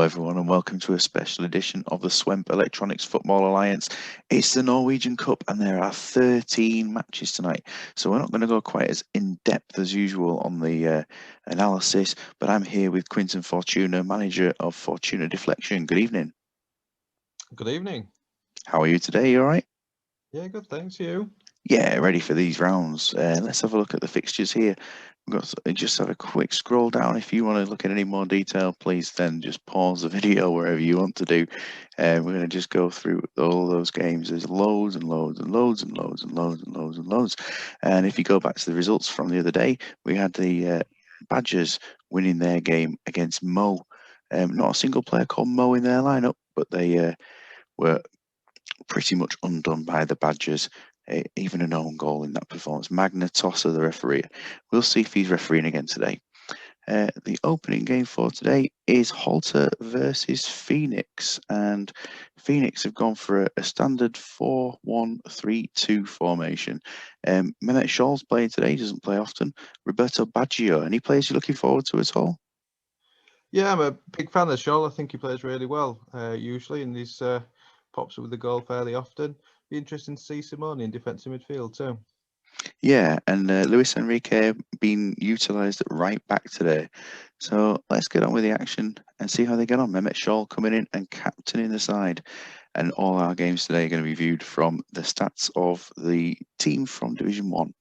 everyone, and welcome to a special edition of the Swemp Electronics Football Alliance. It's the Norwegian Cup, and there are 13 matches tonight. So we're not going to go quite as in-depth as usual on the analysis, but I'm here with Quinton Fortuna, manager of Fortuna Deflection. Good evening. Good evening. How are you today? You all right? Yeah, good, thanks. You? Yeah, ready for these rounds. Let's have a look at the fixtures here. Just have a quick scroll down. If you want to look at any more detail, please then just pause the video wherever you want to do. We're going to just go through all those games. There's loads and loads and loads and loads and loads and loads and loads. And if you go back to the results from the other day, we had the Badgers winning their game against Mo. Not a single player called Mo in their lineup, but they were pretty much undone by the Badgers. Even an own goal in that performance. Magna Tosser, the referee. We'll see if he's refereeing again today. The opening game for today is Halter versus Phoenix, and Phoenix have gone for a standard 4-1-3-2 formation. Mehmet Scholl's playing today. He doesn't play often. Roberto Baggio. Any players you're looking forward to at all? Yeah, I'm a big fan of Scholl. I think he plays really well, usually, and he's pops up with the goal fairly often. Be interesting to see Simone in defensive midfield too. Yeah, and Luis Enrique being utilised at right back today. So let's get on with the action and see how they get on. Mehmet Scholl coming in and captaining the side. And all our games today are going to be viewed from the stats of the team from Division 1.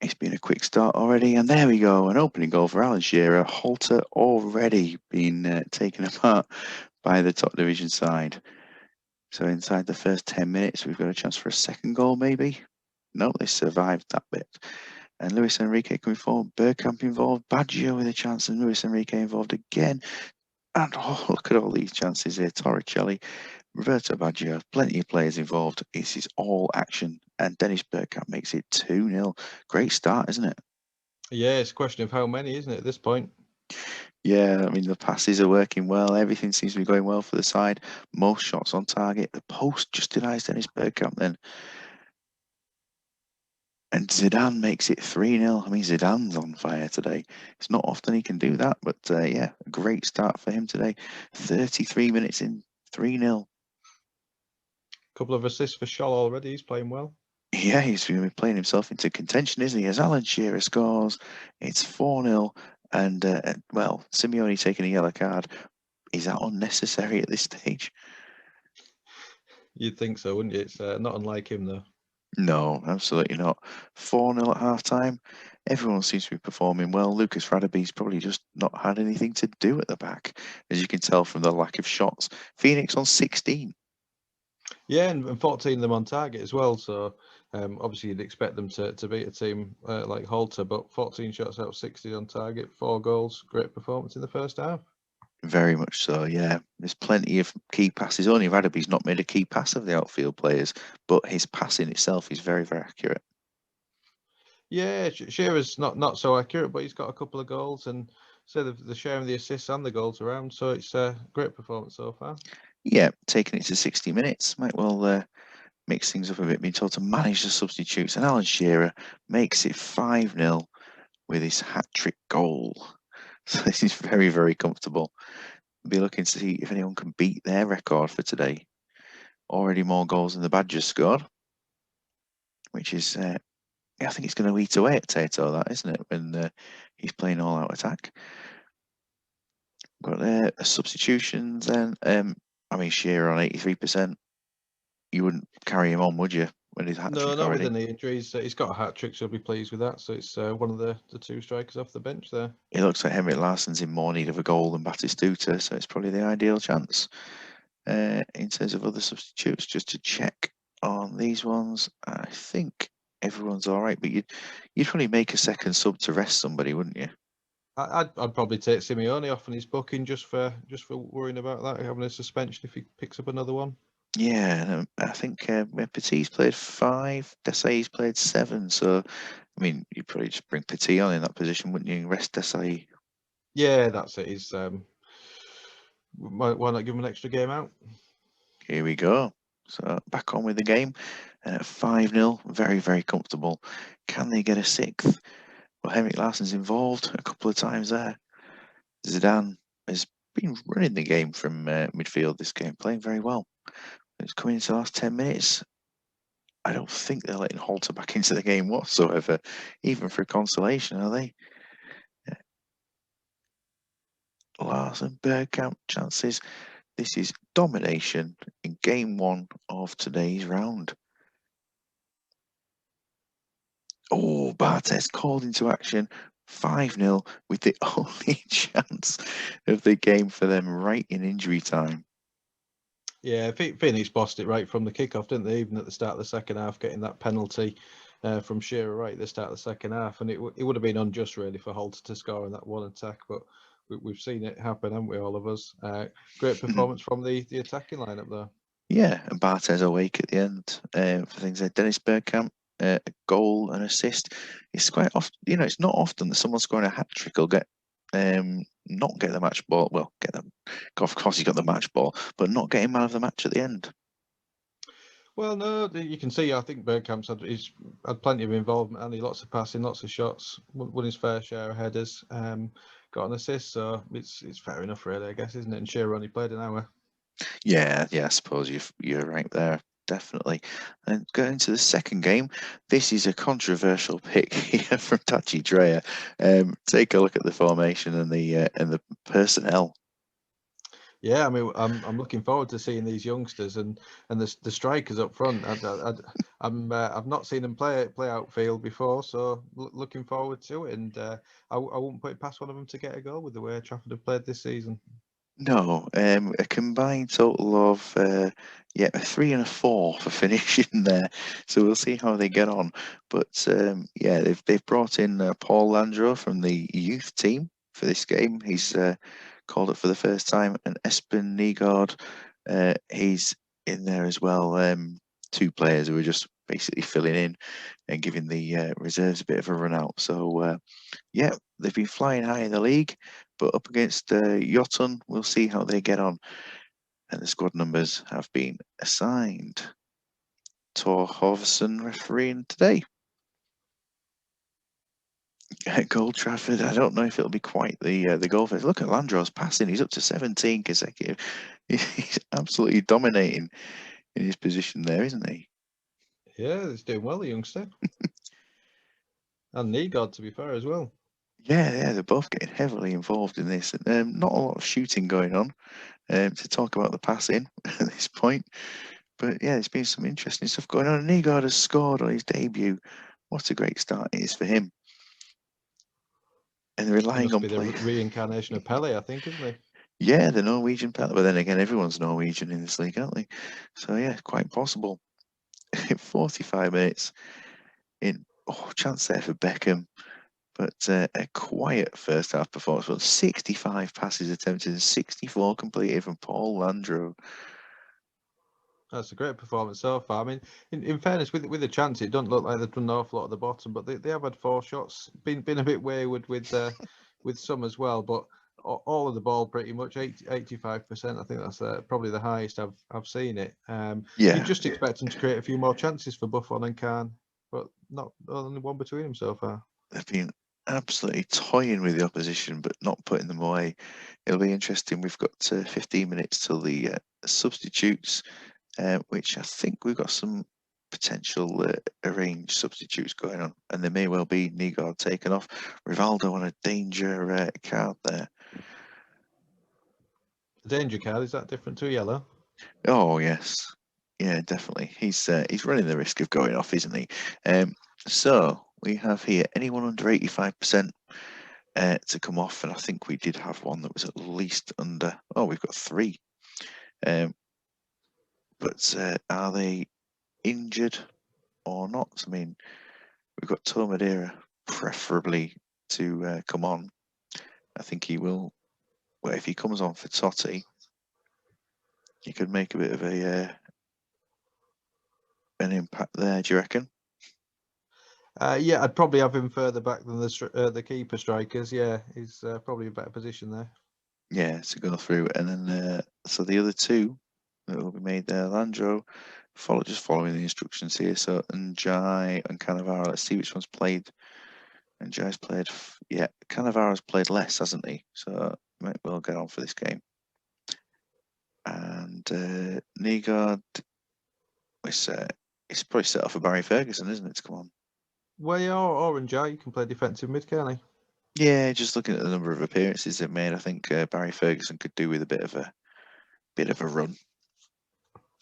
It's been a quick start already, and there we go, an opening goal for Alan Shearer. Halter already been taken apart by the top division side. So inside the first 10 minutes, we've got a chance for a second goal, maybe. No, they survived that bit. And Luis Enrique coming forward, Bergkamp involved, Baggio with a chance, and Luis Enrique involved again. And look at all these chances here. Torricelli, Roberto Baggio, plenty of players involved. This is all action. And Dennis Bergkamp makes it 2-0. Great start, isn't it? Yeah, it's a question of how many, isn't it, at this point? Yeah, I mean, the passes are working well. Everything seems to be going well for the side. Most shots on target. The post just denies Dennis Bergkamp then. And Zidane makes it 3-0. I mean, Zidane's on fire today. It's not often he can do that, but yeah, a great start for him today. 33 minutes in, 3-0. Couple of assists for Scholl already. He's playing well. Yeah, he's going to be playing himself into contention, isn't he? As Alan Shearer scores, it's 4-0. And, well, Simeone taking a yellow card. Is that unnecessary at this stage? You'd think so, wouldn't you? It's not unlike him, though. No, absolutely not. 4-0 at half time. Everyone seems to be performing well. Lucas Radaby's probably just not had anything to do at the back, as you can tell from the lack of shots. Phoenix on 16. Yeah, and 14 of them on target as well. So obviously you'd expect them to beat a team like Halter, but 14 shots out of 60 on target, 4 goals. Great performance in the first half. Very much so, yeah. There's plenty of key passes. Only Radaby's not made a key pass of the outfield players, but his passing itself is very, very accurate. Yeah, Shearer's not so accurate, but he's got a couple of goals, and so they're sharing the assists and the goals around. So it's a great performance so far. Yeah, taking it to 60 minutes. Might well mix things up a bit, being told to manage the substitutes. And Alan Shearer makes it 5-0 with his hat-trick goal. So this is very, very comfortable. We'll be looking to see if anyone can beat their record for today. Already more goals than the Badgers scored, which is, I think it's going to eat away at Tato, that, isn't it, when he's playing all-out attack. Got substitutions then. I mean, Shearer on 83%. You wouldn't carry him on, would you, when he's hat-trick No, not with already? the knee injuries. He's got a hat trick, so he'll be pleased with that. So it's one of the two strikers off the bench there. It looks like Henrik Larsson's in more need of a goal than Batistuta, so it's probably the ideal chance. In terms of other substitutes, just to check on these ones, I think everyone's all right, but you'd probably make a second sub to rest somebody, wouldn't you? I'd probably take Simeone off on his booking just for worrying about that, having a suspension if he picks up another one. Yeah, I think Petit's played 5, Desai's played 7, so I mean, you'd probably just bring Petit on in that position, wouldn't you? Rest Desai. Yeah, that's it. He's why not give him an extra game out? Here we go. So back on with the game. 5-0, very, very comfortable. Can they get a 6th? Well, Henrik Larsson's involved a couple of times there. Zidane has been running the game from midfield this game, playing very well. It's coming into the last 10 minutes. I don't think they're letting Halter back into the game whatsoever, even for consolation, are they? Larsen, Bergkamp, chances. This is domination in game one of today's round. Oh, Bartes called into action. 5-0 with the only chance of the game for them right in injury time. Yeah, Phoenix bossed it right from the kickoff, didn't they? Even at the start of the second half, getting that penalty from Shearer right at the start of the second half, and it would have been unjust really for Holt to score in that one attack, but we've seen it happen, haven't we, all of us? Great performance from the attacking lineup there. Yeah, and Bartes awake at the end for things like Dennis Bergkamp, a goal and assist. It's quite often, it's not often that someone's scoring a hat trick will get not get the match ball. Well, get them. Of course, he got the match ball, but not getting man of the match at the end. Well, no, you can see. I think Bergkamp's had plenty of involvement, and he lots of passing, lots of shots, won his fair share of headers, got an assist. So it's fair enough, really, I guess, isn't it? And Shearer only played an hour. Yeah, I suppose you're right there, definitely. And going to the second game, this is a controversial pick here from Tachi Dreyer. Take a look at the formation and the personnel. Yeah, I mean, I'm looking forward to seeing these youngsters and the strikers up front. I've not seen them play outfield before, so looking forward to it. And I wouldn't put it past one of them to get a goal with the way Trafford have played this season. No, a combined total of a 3 and a 4 for finishing there. So we'll see how they get on. But they've brought in Paul Landreau from the youth team for this game. He's called it for the first time, and Espen Nygaard, he's in there as well. Two players who are just basically filling in and giving the reserves a bit of a run out. So they've been flying high in the league, but up against Jotun, we'll see how they get on. And the squad numbers have been assigned. Tor Hovson refereeing today. At Gold Trafford, I don't know if it'll be quite the goal fest. Look at Landreau's passing; he's up to 17 consecutive. He's absolutely dominating in his position there, isn't he? Yeah, he's doing well, the youngster. And Nygaard, to be fair, as well. Yeah, they're both getting heavily involved in this. Not a lot of shooting going on to talk about the passing at this point. But yeah, there's been some interesting stuff going on. Nygaard has scored on his debut. What a great start it is for him. And they're He relying must on be the play. reincarnation of Pele, I think, isn't he? Yeah, the Norwegian But then again, everyone's Norwegian in this league, aren't they? So yeah, quite possible. 45 minutes in. Oh, chance there for Beckham. But a quiet first half performance. Well, 65 passes attempted and 64 completed from Paul Landreau. That's a great performance so far. I mean, in fairness, with the chance, it doesn't look like they've done an awful lot at the bottom, but they have had 4 shots. Been a bit wayward with some as well, but all of the ball pretty much 85%. I think that's probably the highest I've seen it. You just expect them to create a few more chances for Buffon and Khan, but not only one between them so far. They've been absolutely toying with the opposition, but not putting them away. It'll be interesting. We've got 15 minutes till the substitutes, which I think we've got some potential arranged substitutes going on, and there may well be Nygaard taken off. Rivaldo on a danger card there. The danger card, is that different to a yellow? Oh yes, yeah, definitely. He's running the risk of going off, isn't he? So we have here anyone under 85% to come off, and I think we did have one that was at least under. Oh, we've got 3. But are they injured or not? I mean, we've got Tomadera preferably to come on. I think he will. Well, if he comes on for Totti, he could make a bit of an impact there. Do you reckon? Yeah, I'd probably have him further back than the keeper strikers. Yeah, he's probably a better position there. Yeah, to go through, and then so the other 2 that will be made there, Landreau, following the instructions here. So Njai and Cannavaro. Let's see which one's played. And Njai's played. Yeah, Cannavaro's played less, hasn't he? So might well get on for this game. And Nygaard, it's probably set up for Barry Ferguson, isn't it, to come on? Well, yeah, or Njai can play defensive mid, can he? Yeah, just looking at the number of appearances they've made, I think Barry Ferguson could do with a bit of a run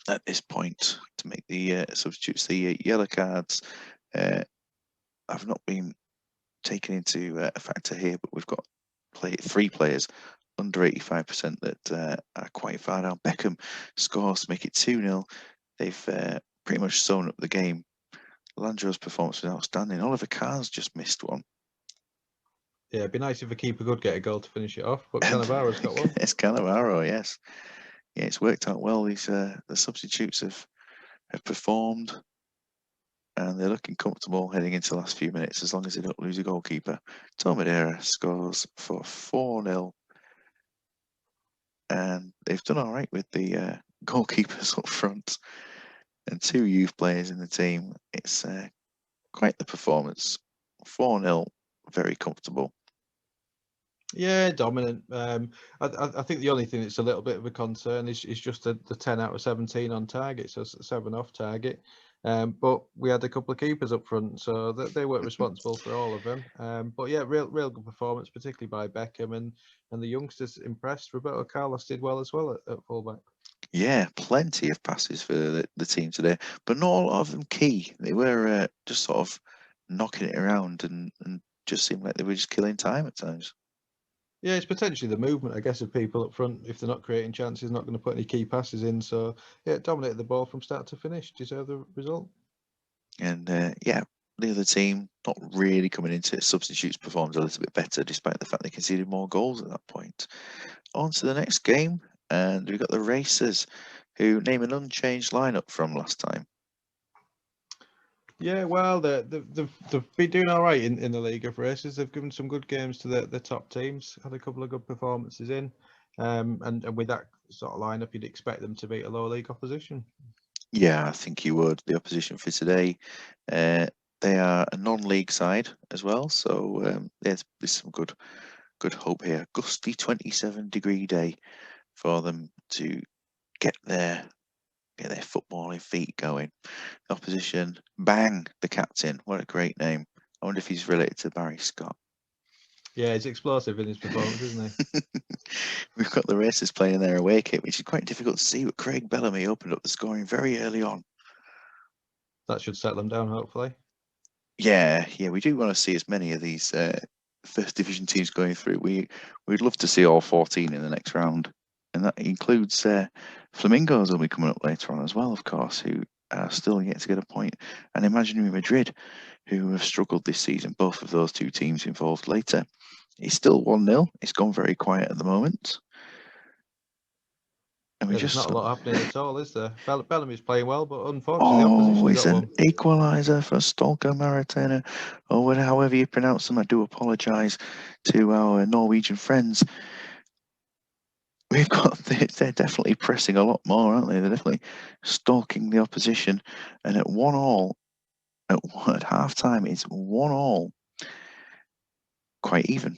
at this point to make the substitutes. The yellow cards have not been taken into a factor here, but we've got 3 players under 85% that are quite far down. Beckham scores to make it 2-0. They've pretty much sewn up the game. Landro's performance was outstanding. Oliver Kahn's just missed one. Yeah, it'd be nice if a keeper could get a goal to finish it off, but Cannavaro's got one. It's Cannavaro, yes. Yeah, it's worked out well. These the substitutes have performed, and they're looking comfortable heading into the last few minutes as long as they don't lose a goalkeeper. Tomadera scores for 4-0, and they've done all right with the goalkeepers up front and 2 youth players in the team. It's quite the performance. 4-0, very comfortable. Yeah, dominant. I think the only thing that's a little bit of a concern is just the 10 out of 17 on target, so 7 off target. But we had a couple of keepers up front, so they weren't responsible for all of them. But yeah, real good performance, particularly by Beckham, and the youngsters impressed. Roberto Carlos did well as well at fullback. Yeah, plenty of passes for the team today, but not a lot of them key. They were just sort of knocking it around and just seemed like they were just killing time at times. Yeah, it's potentially the movement, I guess, of people up front. If they're not creating chances, not going to put any key passes in. So yeah, dominated the ball from start to finish. Deserve the result. And yeah, the other team not really coming into it. Substitutes performed a little bit better despite the fact they conceded more goals at that point. On to the next game, and we've got the Racers, who name an unchanged lineup from last time. Yeah, well, they've been doing all right in the League of Races. They've given some good games to the top teams, had a couple of good performances in. And with that sort of lineup, you'd expect them to beat a lower league opposition. Yeah, I think you would. The opposition for today, they are a non-league side as well, so there's some good hope here. Gusty 27-degree day for them to get their footballing feet going. The opposition, Bang, the captain. What a great name. I wonder if he's related to Barry Scott. Yeah, he's explosive in his performance, isn't he? We've got the Racers playing their away kit, which is quite difficult to see, but Craig Bellamy opened up the scoring very early on. That should settle them down, hopefully. Yeah, we do want to see as many of these first division teams going through. We'd love to see all 14 in the next round, and that includes Flamingos will be coming up later on as well, of course, who are still yet to get a point, and Imaginary Madrid, who have struggled this season. Both of those 2 teams involved later. It's still 1-0. It's gone very quiet at the moment. And we There's not a lot happening at all, is there? Bellamy's playing well, but unfortunately, the opposition's it's got an one. equaliser for Stolka Maritana, or however you pronounce them. I do apologise to our Norwegian friends. They're definitely pressing a lot more, aren't they? They're definitely stalking the opposition. And at 1-1, at half time, it's 1-1. Quite even.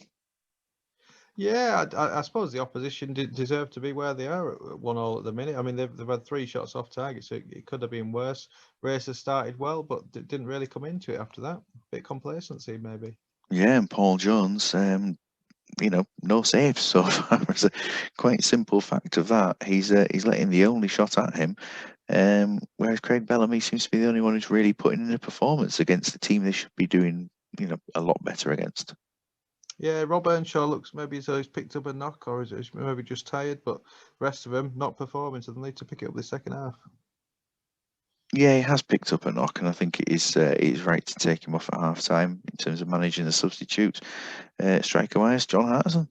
Yeah, I suppose the opposition deserve to be where they are at 1-1 at the minute. I mean, they've had 3 shots off target, so it could have been worse. Racers started well, but didn't really come into it after that. Bit complacency, maybe. Yeah, and Paul Jones, no saves so far. It's a quite simple fact of that. He's letting the only shot at him, whereas Craig Bellamy seems to be the only one who's really putting in a performance against the team they should be doing, a lot better against. Yeah, Rob Earnshaw looks maybe as though he's picked up a knock, or is maybe just tired, but the rest of them not performing, so they need to pick it up the second half. Yeah, he has picked up a knock, and I think it is right to take him off at half time in terms of managing the substitutes. Striker wise, John Hartson.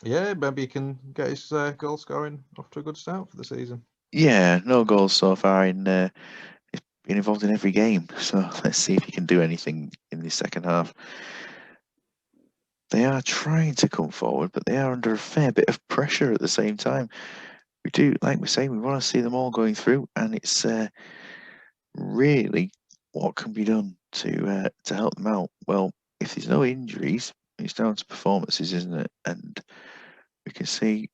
Yeah, maybe he can get his goal scoring off to a good start for the season. Yeah, no goals so far he's been involved in every game. So let's see if he can do anything in the second half. They are trying to come forward, but they are under a fair bit of pressure at the same time. We do, like we say, we want to see them all going through, and it's really what can be done to help them out. Well, if there's no injuries, it's down to performances, isn't it? And we can see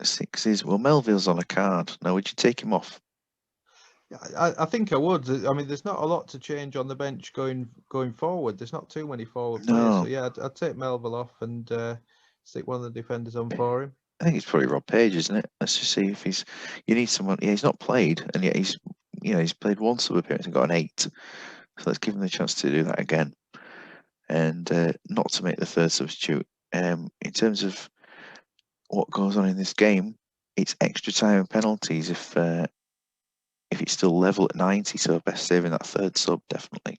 sixes. Well, Melville's on a card. Now, would you take him off? I think I would. I mean, there's not a lot to change on the bench going forward. There's not too many forward players. So No. yeah, I'd take Melville off and stick one of the defenders on for him. I think it's probably Rob Page, isn't it? Let's just see if he's. You need someone. Yeah, he's not played, and yet he's played one sub appearance and got an 8. So let's give him the chance to do that again, and not to make the third substitute. In terms of what goes on in this game, it's extra time and penalties if it's still level at 90. So best saving that third sub definitely.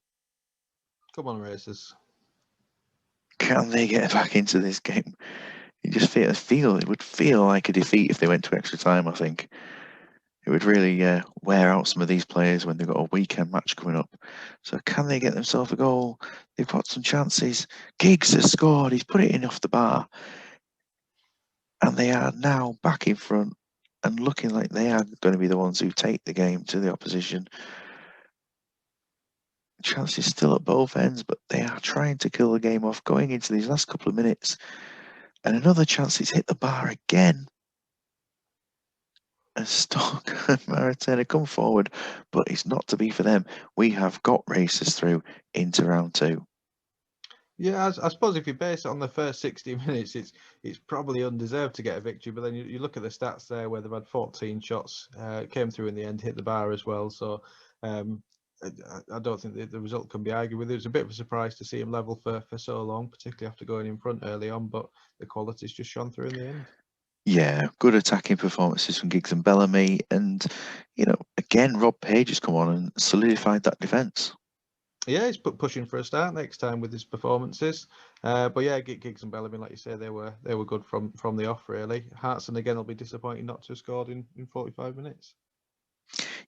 Come on, Racers. Can they get back into this game? It would feel like a defeat if they went to extra time. I think it would really wear out some of these players when they've got a weekend match coming up. So can they get themselves a goal? They've got some chances. Giggs has scored. He's put it in off the bar, and they are now back in front and looking like they are going to be the ones who take the game to the opposition. Chances still at both ends, but they are trying to kill the game off going into these last couple of minutes. And another chance, it's hit the bar again. And Stoke and Maritana come forward, but it's not to be for them. We have got Racers through into round 2. Yeah, I suppose if you base it on the first 60 minutes, it's probably undeserved to get a victory. But then you look at the stats there where they've had 14 shots, came through in the end, hit the bar as well. So I don't think the result can be argued with. It was a bit of a surprise to see him level for so long, particularly after going in front early on. But the quality's just shone through in the end. Yeah, good attacking performances from Giggs and Bellamy. And, again, Rob Page has come on and solidified that defence. Yeah, he's pushing for a start next time with his performances. But yeah, Giggs and Bellamy, like you say, they were good from the off, really. Hartson, again, will be disappointed not to have scored in 45 minutes.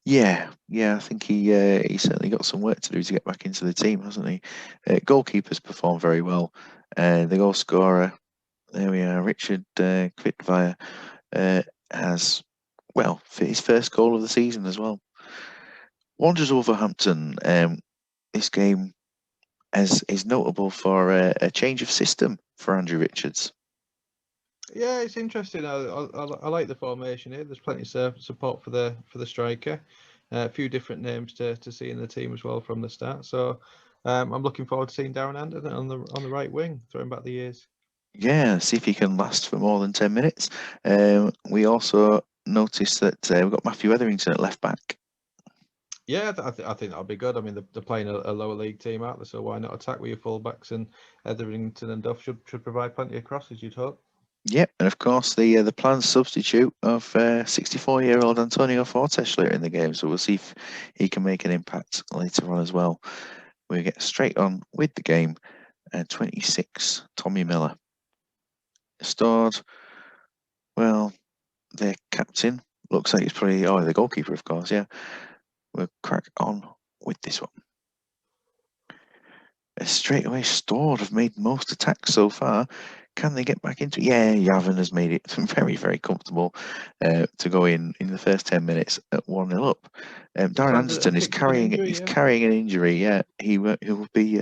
Yeah, I think he certainly got some work to do to get back into the team, hasn't he? Goalkeepers performed very well. The goal scorer, there we are, Richard Kvitvaya, has, well, for his first goal of the season as well. Wanderers Wolverhampton, this game is notable for a change of system for Andrew Richards. Yeah, it's interesting. I like the formation here. There's plenty of support for the striker. A few different names to see in the team as well from the start. So I'm looking forward to seeing Darren Anderton on the right wing, throwing back the years. Yeah, see if he can last for more than 10 minutes. We also noticed that we've got Matthew Etherington at left back. Yeah, I think that'll be good. I mean, they're playing a lower league team out there, so why not attack with your fullbacks? And Etherington and Duff should provide plenty of crosses, you'd hope. Yep, and of course the planned substitute of 64-year-old Antonio Fortes later in the game. So we'll see if he can make an impact later on as well. We get straight on with the game. 26, Tommy Miller. Stored. Well, their captain looks like he's probably the goalkeeper, of course. Yeah, we'll crack on with this one. Straight away, Stored have made most attacks so far. Can they get back into it? Yeah, Yavin has made it very, very comfortable to go in the first 10 minutes at 1-0 up. Darren Anderton is carrying an injury. Yeah, he will be.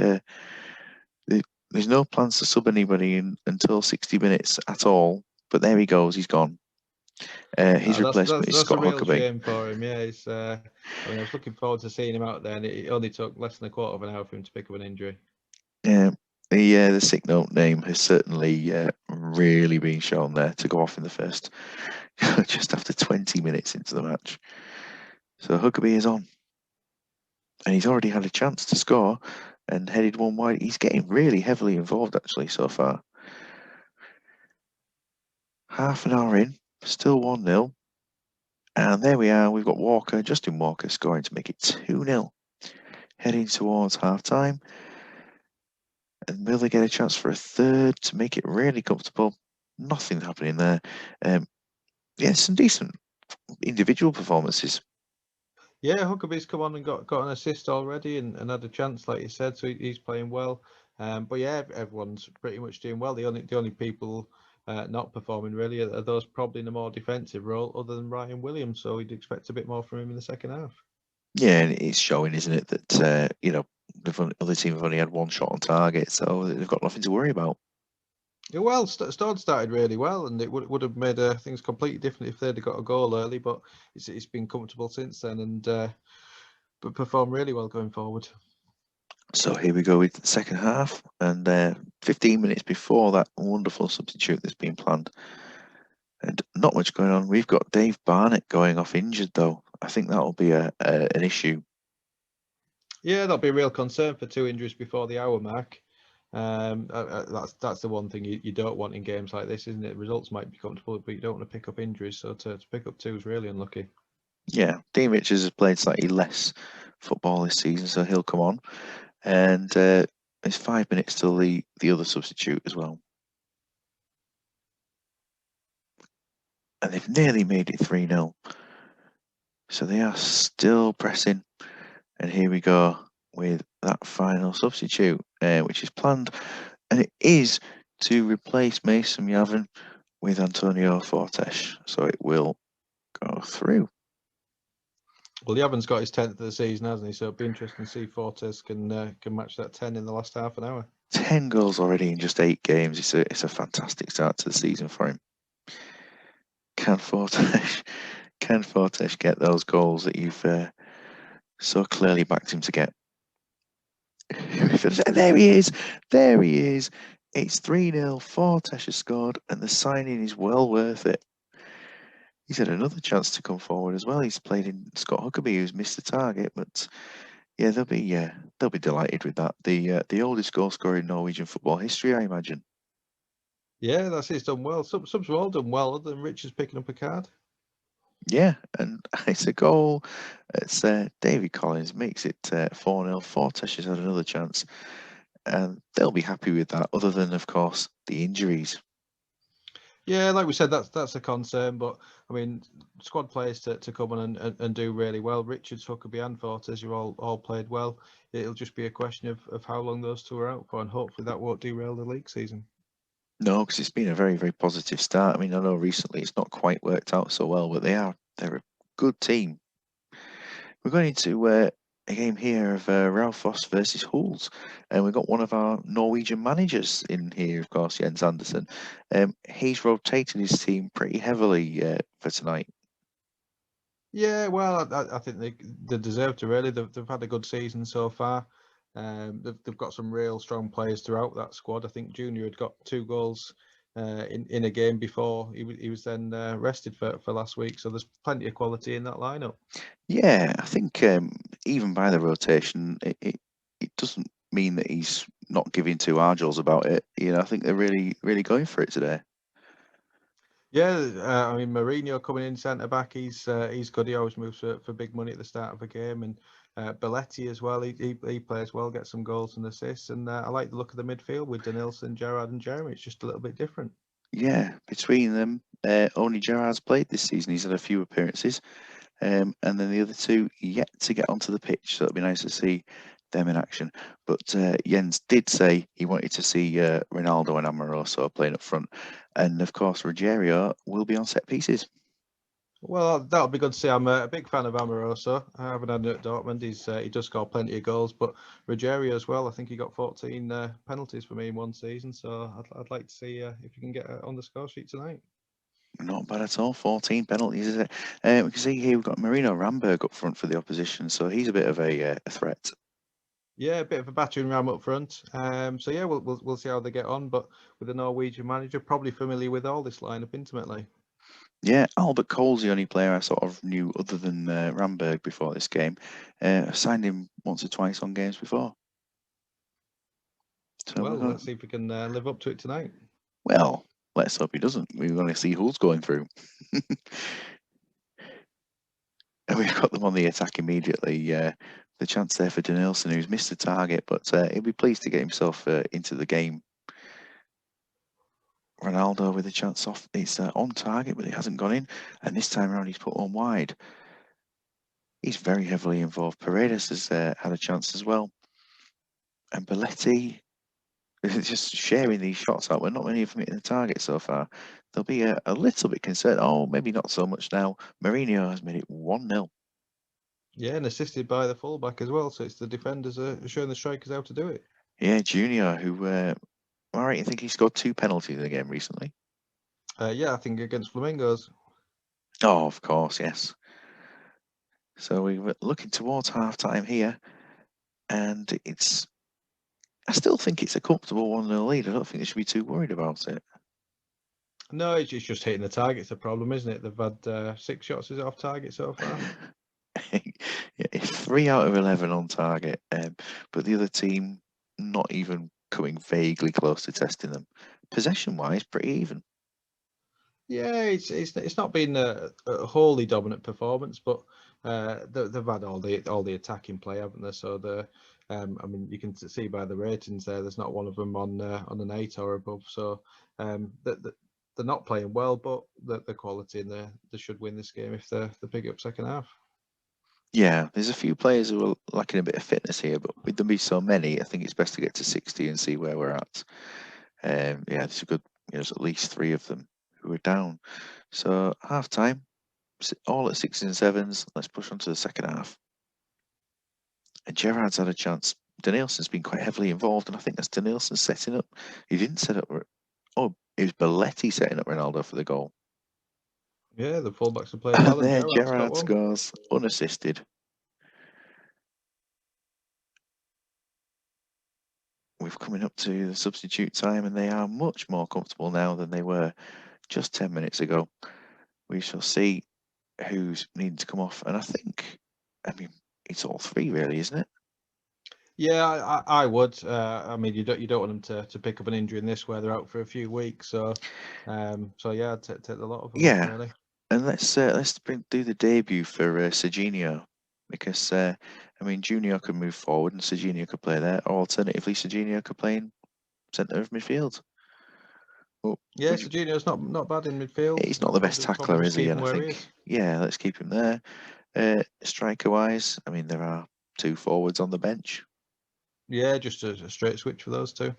There's no plans to sub anybody until 60 minutes at all. But there he goes. He's gone. His replacement is Scott Huckabee. That's a real shame for him. Yeah, I was looking forward to seeing him out there, and it only took less than a quarter of an hour for him to pick up an injury. Yeah, the sick note name has certainly really been shown there to go off in the first, just after 20 minutes into the match. So Huckabee is on, and he's already had a chance to score and headed one wide. He's getting really heavily involved actually so far. Half an hour in, still 1-0. And there we are, we've got Justin Walker scoring to make it 2-0. Heading towards half time. And will they get a chance for a third to make it really comfortable? Nothing happening there. Some decent individual performances. Yeah, Huckabee's come on and got an assist already and had a chance, like you said, so he's playing well. But yeah, everyone's pretty much doing well. The only people not performing really are those probably in a more defensive role, other than Ryan Williams. So we'd expect a bit more from him in the second half. Yeah, and it's showing, isn't it, that the other team have only had one shot on target, so they've got nothing to worry about. Yeah, well, Stone started really well, and it would have made things completely different if they'd have got a goal early. But it's been comfortable since then, and but performed really well going forward. So here we go with the second half, and 15 minutes before that wonderful substitute that's been planned. And not much going on. We've got Dave Barnett going off injured, though. I think that'll be an issue. Yeah, that'll be a real concern for 2 injuries before the hour mark. That's the one thing you don't want in games like this, isn't it? Results might be comfortable, but you don't want to pick up injuries. So to pick up two is really unlucky. Yeah, Dean Richards has played slightly less football this season, so he'll come on. And it's 5 minutes till the other substitute as well. And they've nearly made it 3-0. So they are still pressing. And here we go with that final substitute, which is planned. And it is to replace Mason Yavin with Antonio Fortes. So it will go through. Well, Yavin's got his 10th of the season, hasn't he? So it'll be interesting to see Fortes can match that 10 in the last half an hour. 10 goals already in just 8 games. It's a fantastic start to the season for him. Can Fortes get those goals that you've so clearly backed him to get? There he is. There he is. It's 3-0. Fortes has scored, and the signing is well worth it. He's had another chance to come forward as well. He's played in Scott Huckabee, who's missed the target, but yeah, they'll be delighted with that. The oldest goal scorer in Norwegian football history, I imagine. Yeah, that's it. He's done well. Subs have all done well, other than Richards picking up a card. Yeah, and it's a goal. It's David Collins makes it 4-0. Fortes has had another chance, and they'll be happy with that. Other than, of course, the injuries. Yeah, like we said, that's a concern. But I mean, squad players to come on and do really well. Richards, Huckabee, and Fortes, you all played well. It'll just be a question of how long those two are out for, and hopefully that won't derail the league season. No, because it's been a very, very positive start. I mean, I know recently it's not quite worked out so well, but they're a good team. We're going into a game here of Raufoss versus Hulls, and we've got one of our Norwegian managers in here, of course, Jens Andersen. He's rotating his team pretty heavily for tonight. Yeah, well, I think they deserve to really. They've had a good season so far. They've got some real strong players throughout that squad. I think Junior had got 2 goals in a game before he was then rested for last week. So there's plenty of quality in that lineup. Yeah, I think even by the rotation, it doesn't mean that he's not giving two argles about it. You know, I think they're really, really going for it today. Yeah, I mean Mourinho coming in centre back, he's good. He always moves for big money at the start of a game, and Belletti as well. He plays well, gets some goals and assists, and I like the look of the midfield with Denilson, Gerrard, and Jeremy. It's just a little bit different. Yeah, between them, only Gerrard's played this season. He's had a few appearances, and then the other two yet to get onto the pitch. So it'll be nice to see them in action. But Jens did say he wanted to see Ronaldo and Amoroso playing up front, and of course Rogerio will be on set pieces. Well, that'll be good to see. I'm a big fan of Amoroso. I haven't had him at Dortmund. He does score plenty of goals, but Rogerio as well. I think he got 14 penalties for me in one season, so I'd like to see if you can get on the score sheet tonight. Not bad at all. 14 penalties, is it? We can see here we've got Marino Ramberg up front for the opposition, so he's a bit of a threat. Yeah, a bit of a battering ram up front. So yeah, we'll see how they get on. But with the Norwegian manager, probably familiar with all this lineup intimately. Yeah, Albert Cole's the only player I sort of knew other than Ramberg before this game. I signed him once or twice on games before. So we're Well, going. let's see if we can live up to it tonight. Well, let's hope he doesn't. We're going to see who's going through. And we've got them on the attack immediately. The chance there for Denilson, who's missed the target, but he'll be pleased to get himself into the game. Ronaldo with a chance off. It's on target, but it hasn't gone in. And this time around, he's put one wide. He's very heavily involved. Paredes has had a chance as well. And Belletti is just sharing these shots out. We're not many of them hitting the target so far. They'll be a little bit concerned. Oh, maybe not so much now. Mourinho has made it 1-0. Yeah, and assisted by the fullback as well. So it's the defenders showing the strikers how to do it. Yeah, Junior, who Am I right in thinking he scored 2 penalties in the game recently? Yeah, I think against Flamingos. Oh, of course, yes. So we were looking towards half-time here, and I still think it's a comfortable 1-0 lead. I don't think they should be too worried about it. No, it's just hitting the target's the problem, isn't it? They've had 6 shots off target so far. Yeah, it's 3 out of 11 on target, but the other team not even coming vaguely close to testing them. Possession-wise, pretty even. Yeah, it's not been a wholly dominant performance, but they've had all the attacking play, haven't they? So I mean, you can see by the ratings there, there's not one of them on an 8 or above. So they're not playing well, but the quality and they should win this game if they pick up second half. Yeah, there's a few players who are lacking a bit of fitness here, but with them be so many, I think it's best to get to 60 and see where we're at. Yeah, it's a good. There's at least 3 of them who are down. So half time, all at 6s and 7s. Let's push on to the second half. And Gerrard's had a chance. Danielson's been quite heavily involved, and I think that's Danielson setting up. He didn't set up. Oh, it was Belletti setting up Ronaldo for the goal. Yeah, the fullbacks are playing well, and There, Gerrard's got Gerrard one. scores unassisted. We're coming up to the substitute time, and they are much more comfortable now than they were just 10 minutes ago. We shall see who's needing to come off, and I mean, it's all 3 really, isn't it? Yeah, I would. I mean, you don't want them to pick up an injury in this where they're out for a few weeks. So yeah, I'd take the lot of them off, Yeah, really. and let's do the debut for Serginho, because I mean, Junior could move forward and Serginho could play there, or alternatively, Serginho could play in centre of midfield. Well, Yeah, Serginho's not bad in midfield. he's not the best Probably tackler, just is he? keep And him I where he think, is. yeah, let's keep him there. Striker-wise, I mean, there are 2 forwards on the bench, Yeah, just a straight switch for those two.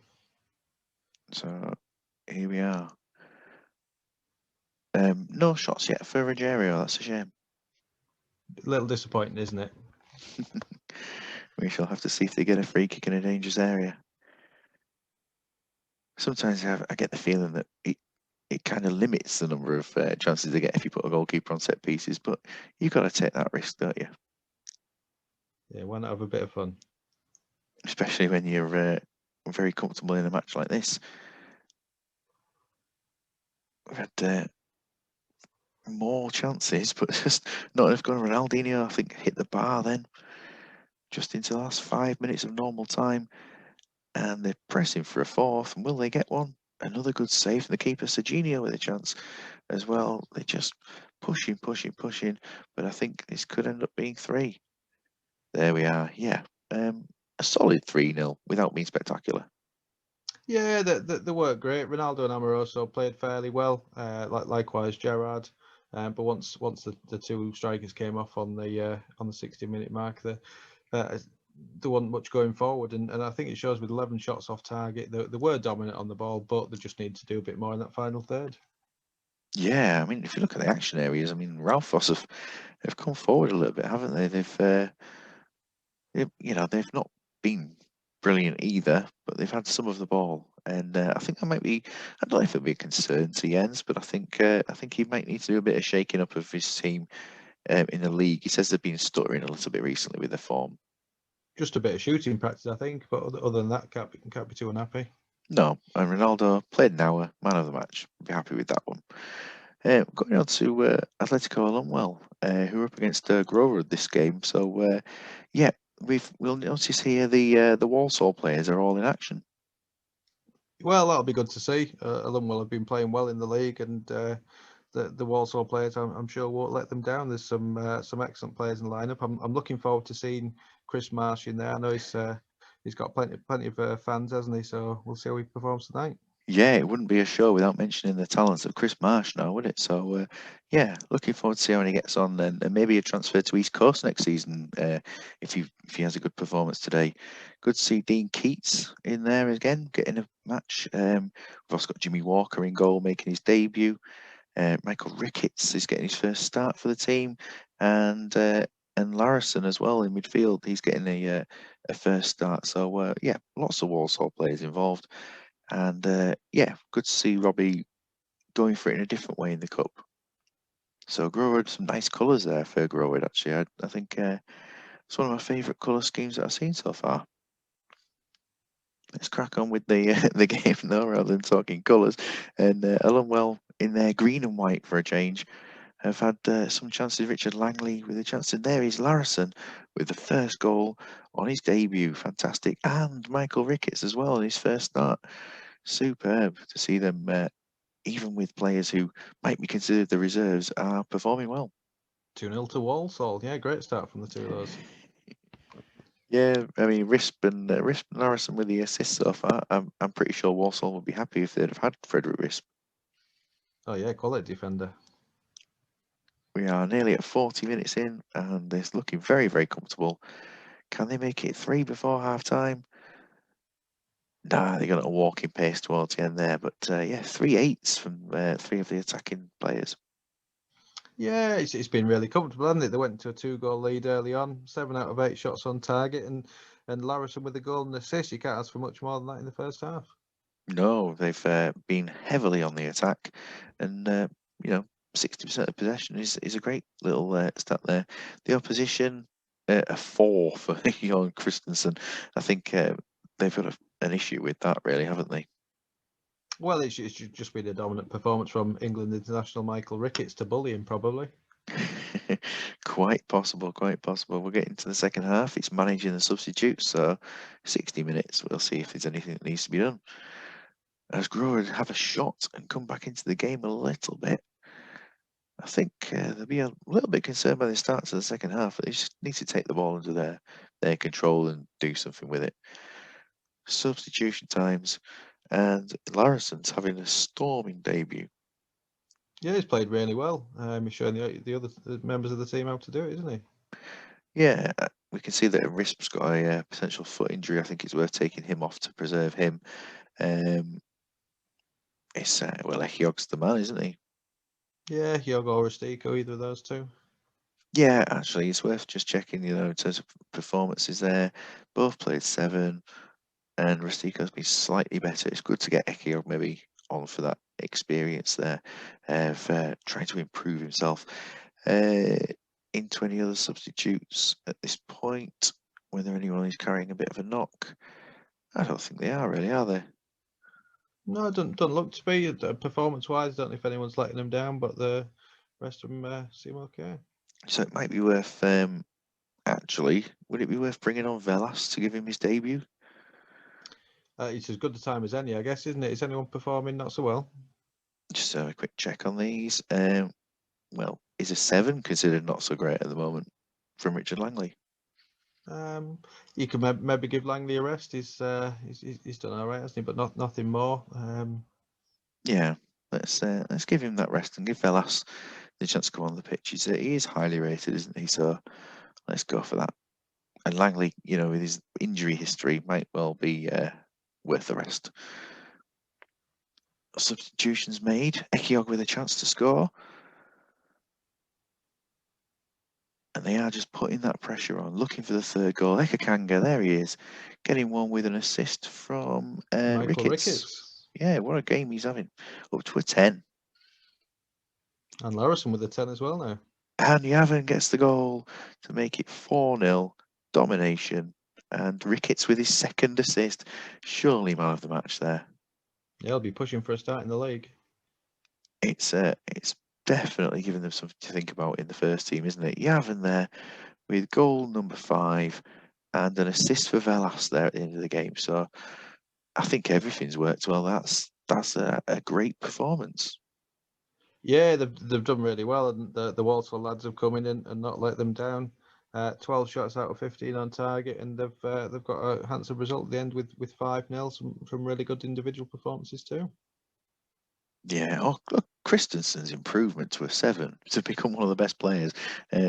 so here we are. No shots yet for Rogerio. That's a shame. A little disappointing, isn't it? We shall have to see if they get a free kick in a dangerous area. Sometimes I get the feeling that it kind of limits the number of chances they get if you put a goalkeeper on set pieces, but you've got to take that risk, don't you? Yeah, why not have a bit of fun? Especially when you're very comfortable in a match like this. We've had more chances, but just not enough going. Ronaldinho, I think, hit the bar then, just into the last 5 minutes of normal time, and they're pressing for a fourth. And will they get one? Another good save from the keeper, Serginho, with a chance as well. They're just pushing, but I think this could end up being 3. There we are. Yeah, a solid 3-0 without being spectacular. Yeah, they work great. Ronaldo and Amoroso played fairly well. Likewise, Gerrard. But once the 2 strikers came off on the 60-minute mark, there wasn't much going forward, and I think it shows with 11 shots off target. They were dominant on the ball, but they just need to do a bit more in that final third. Yeah, I mean, if you look at the action areas, I mean, Ralphos have come forward a little bit, haven't they? They've not been brilliant either, but they've had some of the ball, and I think that might be. I don't know if it'll be a concern to Jens, but I think he might need to do a bit of shaking up of his team in the league. He says they've been stuttering a little bit recently with their form. Just a bit of shooting practice, I think, but other than that, can't be too unhappy. No, and Ronaldo played an hour, man of the match. Be happy with that one. Going on to Atletico Alumwell, who are up against Grover this game. So yeah, we'll notice here the Walsall players are all in action. Well, that'll be good to see. Alumwell have been playing well in the league, and the Walsall players, I'm sure, won't let them down. There's some excellent players in the lineup. I'm looking forward to seeing Chris Marsh in there. I know he's got plenty of fans, hasn't he? So we'll see how he performs tonight. Yeah, it wouldn't be a show without mentioning the talents of Chris Marsh now, would it? So yeah, looking forward to see how he gets on, and maybe a transfer to East Coast next season if he has a good performance today. Good to see Dean Keats in there again, getting a match. We've also got Jimmy Walker in goal, making his debut. Michael Ricketts is getting his first start for the team, and Larison as well in midfield. He's getting a first start. So yeah, lots of Walsall players involved. And yeah, good to see Robbie going for it in a different way in the cup. So Growwood, some nice colours there for Growwood actually. I think it's one of my favourite colour schemes that I've seen so far. Let's crack on with the the game though, rather than talking colours. And Ellenwell in their green and white for a change have had some chances. Richard Langley with a chance, and there is Larison with the first goal on his debut. Fantastic. And Michael Ricketts as well in his first start. Superb to see them, even with players who might be considered the reserves, are performing well. 2-0 to Walsall. Yeah, great start from the two of those. Yeah, I mean Risp and Larison with the assists so far. I'm pretty sure Walsall would be happy if they'd have had Frederick Risp. Oh yeah, quality defender. We are nearly at 40 minutes in, and it's looking very, very comfortable. Can they make it 3 before half time? Nah, they got a walking pace towards the end there, but yeah, 3 8s from 3 of the attacking players. Yeah, it's been really comfortable, hasn't it? They went to a 2-goal lead early on, 7 out of 8 shots on target, and Larison with the goal and assist. You can't ask for much more than that in the first half. No, they've been heavily on the attack, and 60% of possession is a great little stat there. The opposition, a 4 for Jon Christensen. I think they've got an issue with that, really, haven't they? Well, it's just been a dominant performance from England international Michael Ricketts to bully him, probably. Quite possible, quite possible. We're getting to the second half. It's managing the substitutes, so 60 minutes. We'll see if there's anything that needs to be done. As Grower have a shot and come back into the game a little bit. I think they'll be a little bit concerned by the start to the second half. They just need to take the ball into their control and do something with it. Substitution times, and Larison's having a storming debut. Yeah, he's played really well. He's showing the other members of the team how to do it, isn't he? Yeah, we can see that Risp's got a potential foot injury. I think it's worth taking him off to preserve him. It's well, Echiog's the man, isn't he? Yeah, Hyogo or Ristico, either of those two. Yeah, actually, it's worth just checking. In terms of performances, there, both played 7, and Rustico's been slightly better. It's good to get Echiog maybe on for that experience there of trying to improve himself. Into any other substitutes at this point, whether anyone is carrying a bit of a knock, I don't think they are really, are they? No, don't look to be performance-wise. Don't know if anyone's letting them down, but the rest of them seem okay. So it might be worth, actually, would it be worth bringing on Velas to give him his debut? It's as good a time as any, I guess, isn't it? Is anyone performing not so well? Just have a quick check on these. Well, is a 7 considered not so great at the moment from Richard Langley? You can maybe give Langley a rest. He's done all right, hasn't he? But nothing more. Yeah, let's give him that rest and give Velas the chance to come on the pitch. He is highly rated, isn't he? So let's go for that. And Langley, with his injury history, might well be worth the rest. Substitutions made. Echiog with a chance to score. And they are just putting that pressure on, looking for the third goal. Ekakanga, there he is, getting one with an assist from Michael Ricketts. Yeah, what a game he's having. Up to a 10. And Larison with a 10 as well now. And Yavin gets the goal to make it 4-0. Domination. And Ricketts with his second assist. Surely man of the match there. Yeah, he'll be pushing for a start in the league. It's definitely giving them something to think about in the first team, isn't it? Yavin there with goal number 5 and an assist for Velas there at the end of the game. So I think everything's worked well. That's a great performance. Yeah, they've done really well, and the Walsall lads have come in and not let them down. 12 shots out of 15 on target, and they've got a handsome result at the end with 5-0. Some really good individual performances too. Yeah, look, Christensen's improvement to a 7 to become one of the best players.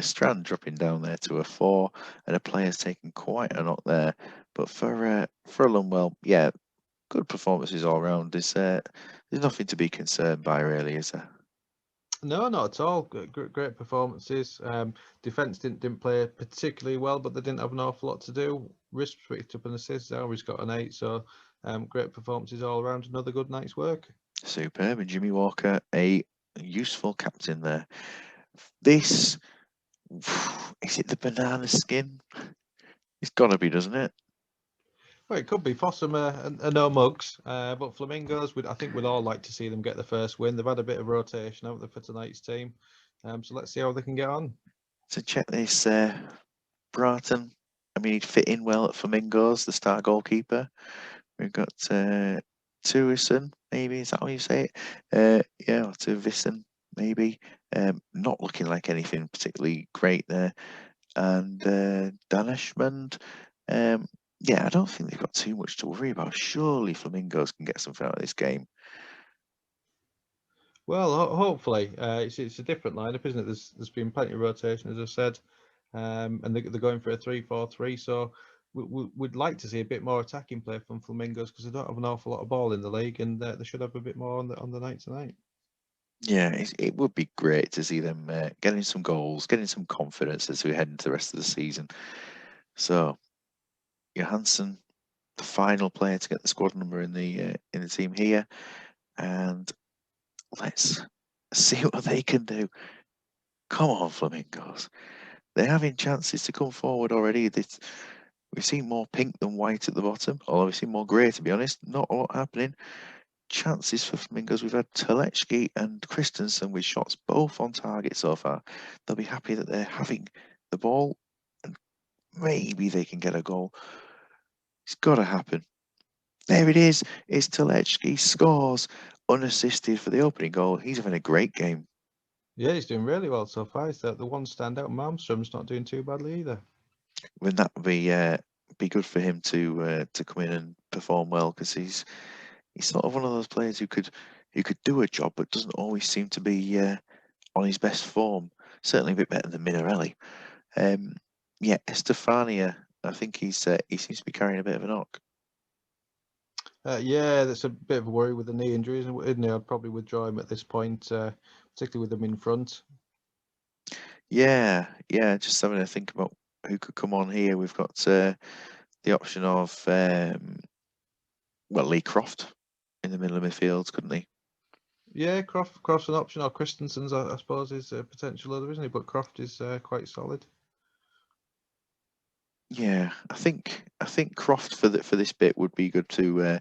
Strand dropping down there to a 4, and a player's taken quite a knock there. But for Lundwell, yeah, good performances all round. There's nothing to be concerned by, really, is there? No, not at all. Great performances. Defense didn't play particularly well, but they didn't have an awful lot to do. Risp picked up an assist. He's got an 8. So great performances all around. Another good night's work. Superb. And Jimmy Walker, a useful captain there. This, is it the banana skin? It's got to be, doesn't it? Well, it could be Fossum and no mugs, but Flamingos. I think we'd all like to see them get the first win. They've had a bit of rotation, haven't they, for tonight's team? So let's see how they can get on. So check this, Broughton. I mean, he'd fit in well at Flamingos, the star goalkeeper. We've got Tuison, maybe, is that how you say it? Yeah, or Tuvissen, maybe. Not looking like anything particularly great there. And Danishmand. Yeah, I don't think they've got too much to worry about. Surely Flamingos can get something out of this game. Well, hopefully, it's a different lineup, isn't it? There's been plenty of rotation, as I said, and they're going for a 3-4-3. So we'd like to see a bit more attacking play from Flamingos because they don't have an awful lot of ball in the league, and they should have a bit more on the night tonight. Yeah, it would be great to see them getting some goals, getting some confidence as we head into the rest of the season. So, Johansson, the final player to get the squad number in the team here, and let's see what they can do. Come on, Flamingos! They're having chances to come forward already. We've seen more pink than white at the bottom, although we've seen more grey, to be honest. Not a lot happening. Chances for Flamingos. We've had Telechki and Christensen with shots both on target so far. They'll be happy that they're having the ball and maybe they can get a goal. It's got to happen. There it is. It's Telechki scores unassisted for the opening goal. He's having a great game. Yeah, he's doing really well so far. He's the one standout. Malmstrom's not doing too badly either. Wouldn't that be good for him to come in and perform well, because he's sort of one of those players who could do a job but doesn't always seem to be on his best form. Certainly a bit better than Minarelli. Yeah, Estefania, I think he seems to be carrying a bit of a knock. Yeah, that's a bit of a worry with the knee injuries, isn't it? I'd probably withdraw him at this point, particularly with them in front. Yeah, just having to think about who could come on here. We've got the option of Lee Croft in the middle of midfield, couldn't he? Yeah, Croft's an option, or Christensen's, I suppose, is a potential other, isn't he? But Croft is quite solid. Yeah, I think Croft for this bit would be good to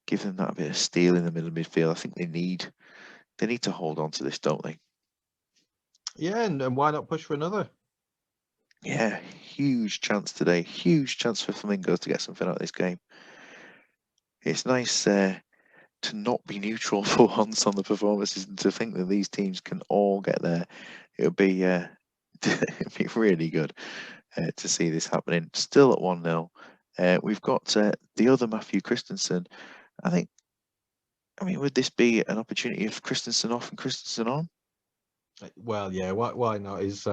give them that bit of steel in the middle of midfield. I think they need to hold on to this, don't they? Yeah, and why not push for another? Yeah, huge chance today. Huge chance for Flamingos to get something out of this game. It's nice to not be neutral for once on the performances and to think that these teams can all get there. It would be it'd be really good to see this happening. Still at 1-0. We've got the other Matthew Christensen. I mean, would this be an opportunity of Christensen off and Christensen on? Well, yeah, why not? He's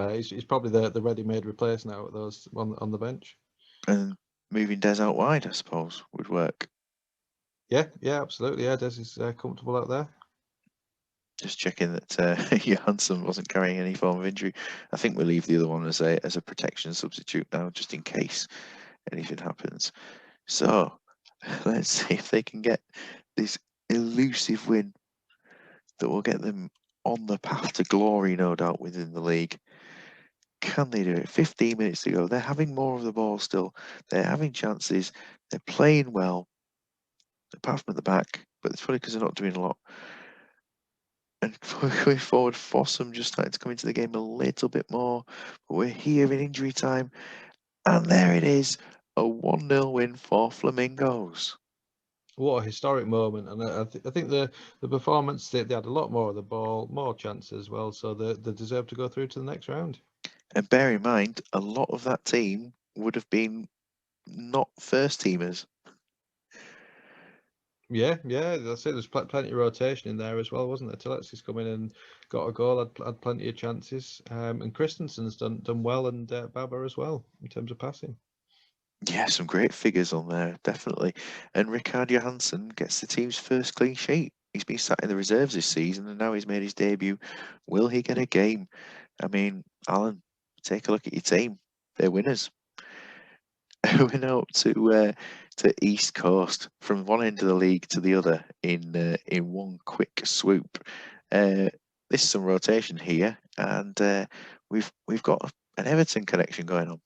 probably the ready-made replace now at those on the bench. And moving Des out wide, I suppose, would work. Yeah, absolutely. Yeah, Des is comfortable out there. Just checking that Johansson wasn't carrying any form of injury. I think we'll leave the other one as a protection substitute now, just in case anything happens. So let's see if they can get this elusive win that will get them on the path to glory, no doubt, within the league. Can they do it? 15 minutes to go. They're having more of the ball still. They're having chances. They're playing well, apart from at the back, but it's probably because they're not doing a lot. And going forward, Fossum just started to come into the game a little bit more. But we're here in injury time. And there it is, a 1-0 win for Flamingos. What a historic moment, and I think the performance, they had a lot more of the ball, more chances as well, so they deserve to go through to the next round. And bear in mind, a lot of that team would have been not first teamers. Yeah, that's it. There's plenty of rotation in there as well, wasn't there? Telexi's come in and got a goal, had plenty of chances, and Christensen's done well, and Baba as well in terms of passing. Yeah, some great figures on there, definitely. And Rikard Johansson gets the team's first clean sheet. he's been sat in the reserves this season, and now he's made his debut. Will he get a game? I mean, Alan, take a look at your team. They're winners. We're now up to East Coast, from one end of the league to the other in one quick swoop. There's some rotation here, and we've got an Everton connection going on.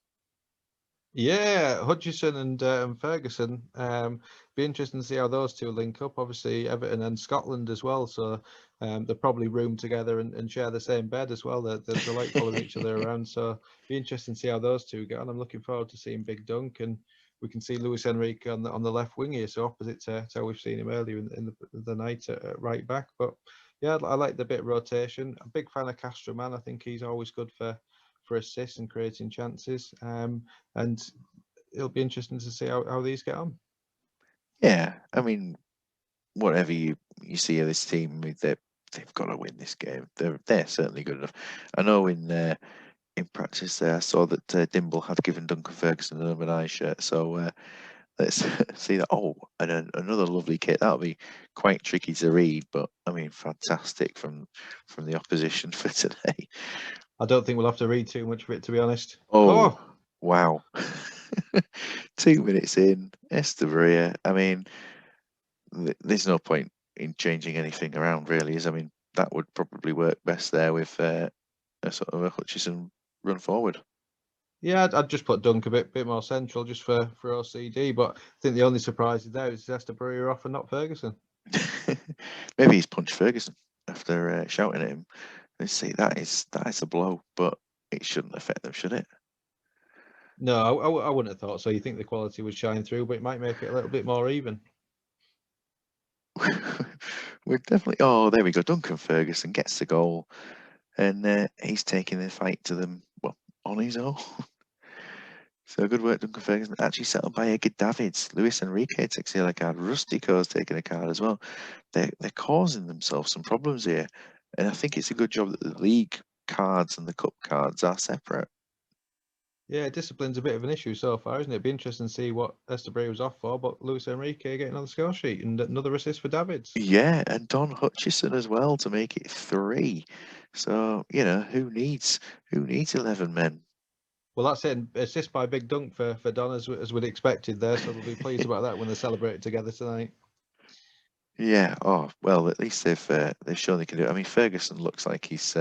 Yeah, Hutchison and Ferguson. Be interesting to see how those two link up. Obviously, Everton and Scotland as well. So they're probably room together and share the same bed as well. They like following each other around. So be interesting to see how those two get on. I'm looking forward to seeing Big Dunk, and we can see Luis Enrique on the left wing here, so opposite to how we've seen him earlier in the night at right back. But yeah, I like the bit of rotation. I'm a big fan of Castro, man. I think he's always good for assists and creating chances. And it'll be interesting to see how these get on. Yeah, I mean, whatever you see of this team, they've got to win this game. They're certainly good enough. I know in practice there, I saw that Dimble had given Duncan Ferguson an number 9 shirt. So let's see that. Oh, and another lovely kit. That'll be quite tricky to read, but I mean, fantastic from the opposition for today. I don't think we'll have to read too much of it, to be honest. Oh, wow. 2 minutes in, Estebaria. I mean, there's no point in changing anything around, really. I mean, that would probably work best there with a sort of a Hutchison run forward. Yeah, I'd just put Dunk a bit more central just for OCD. But I think the only surprise there is Estebaria off and not Ferguson. Maybe he's punched Ferguson after shouting at him. Let's see, that is a blow, but it shouldn't affect them, should it? No, I wouldn't have thought so. You think the quality would shine through, but it might make it a little bit more even. We're definitely. Oh, there we go. Duncan Ferguson gets the goal, and he's taking the fight to them. Well, on his own. So good work, Duncan Ferguson. Actually settled by Edgar Davids. Luis Enrique takes the other card. Rustico's taking a card as well. They're causing themselves some problems here, and I think it's a good job that the league cards and the cup cards are separate. Yeah, discipline's a bit of an issue so far, isn't it? It'd be interesting to see what Estebaria was off for, but Luis Enrique getting on the score sheet and another assist for Davids. Yeah, and Don Hutchison as well to make it 3. So who needs 11 men? Well, that's it. Assist by Big Dunk for Don, as we'd expected there. So they'll be pleased about that when they celebrate it together tonight. Yeah. Oh well, at least they've shown they can do it. I mean, Ferguson looks like he's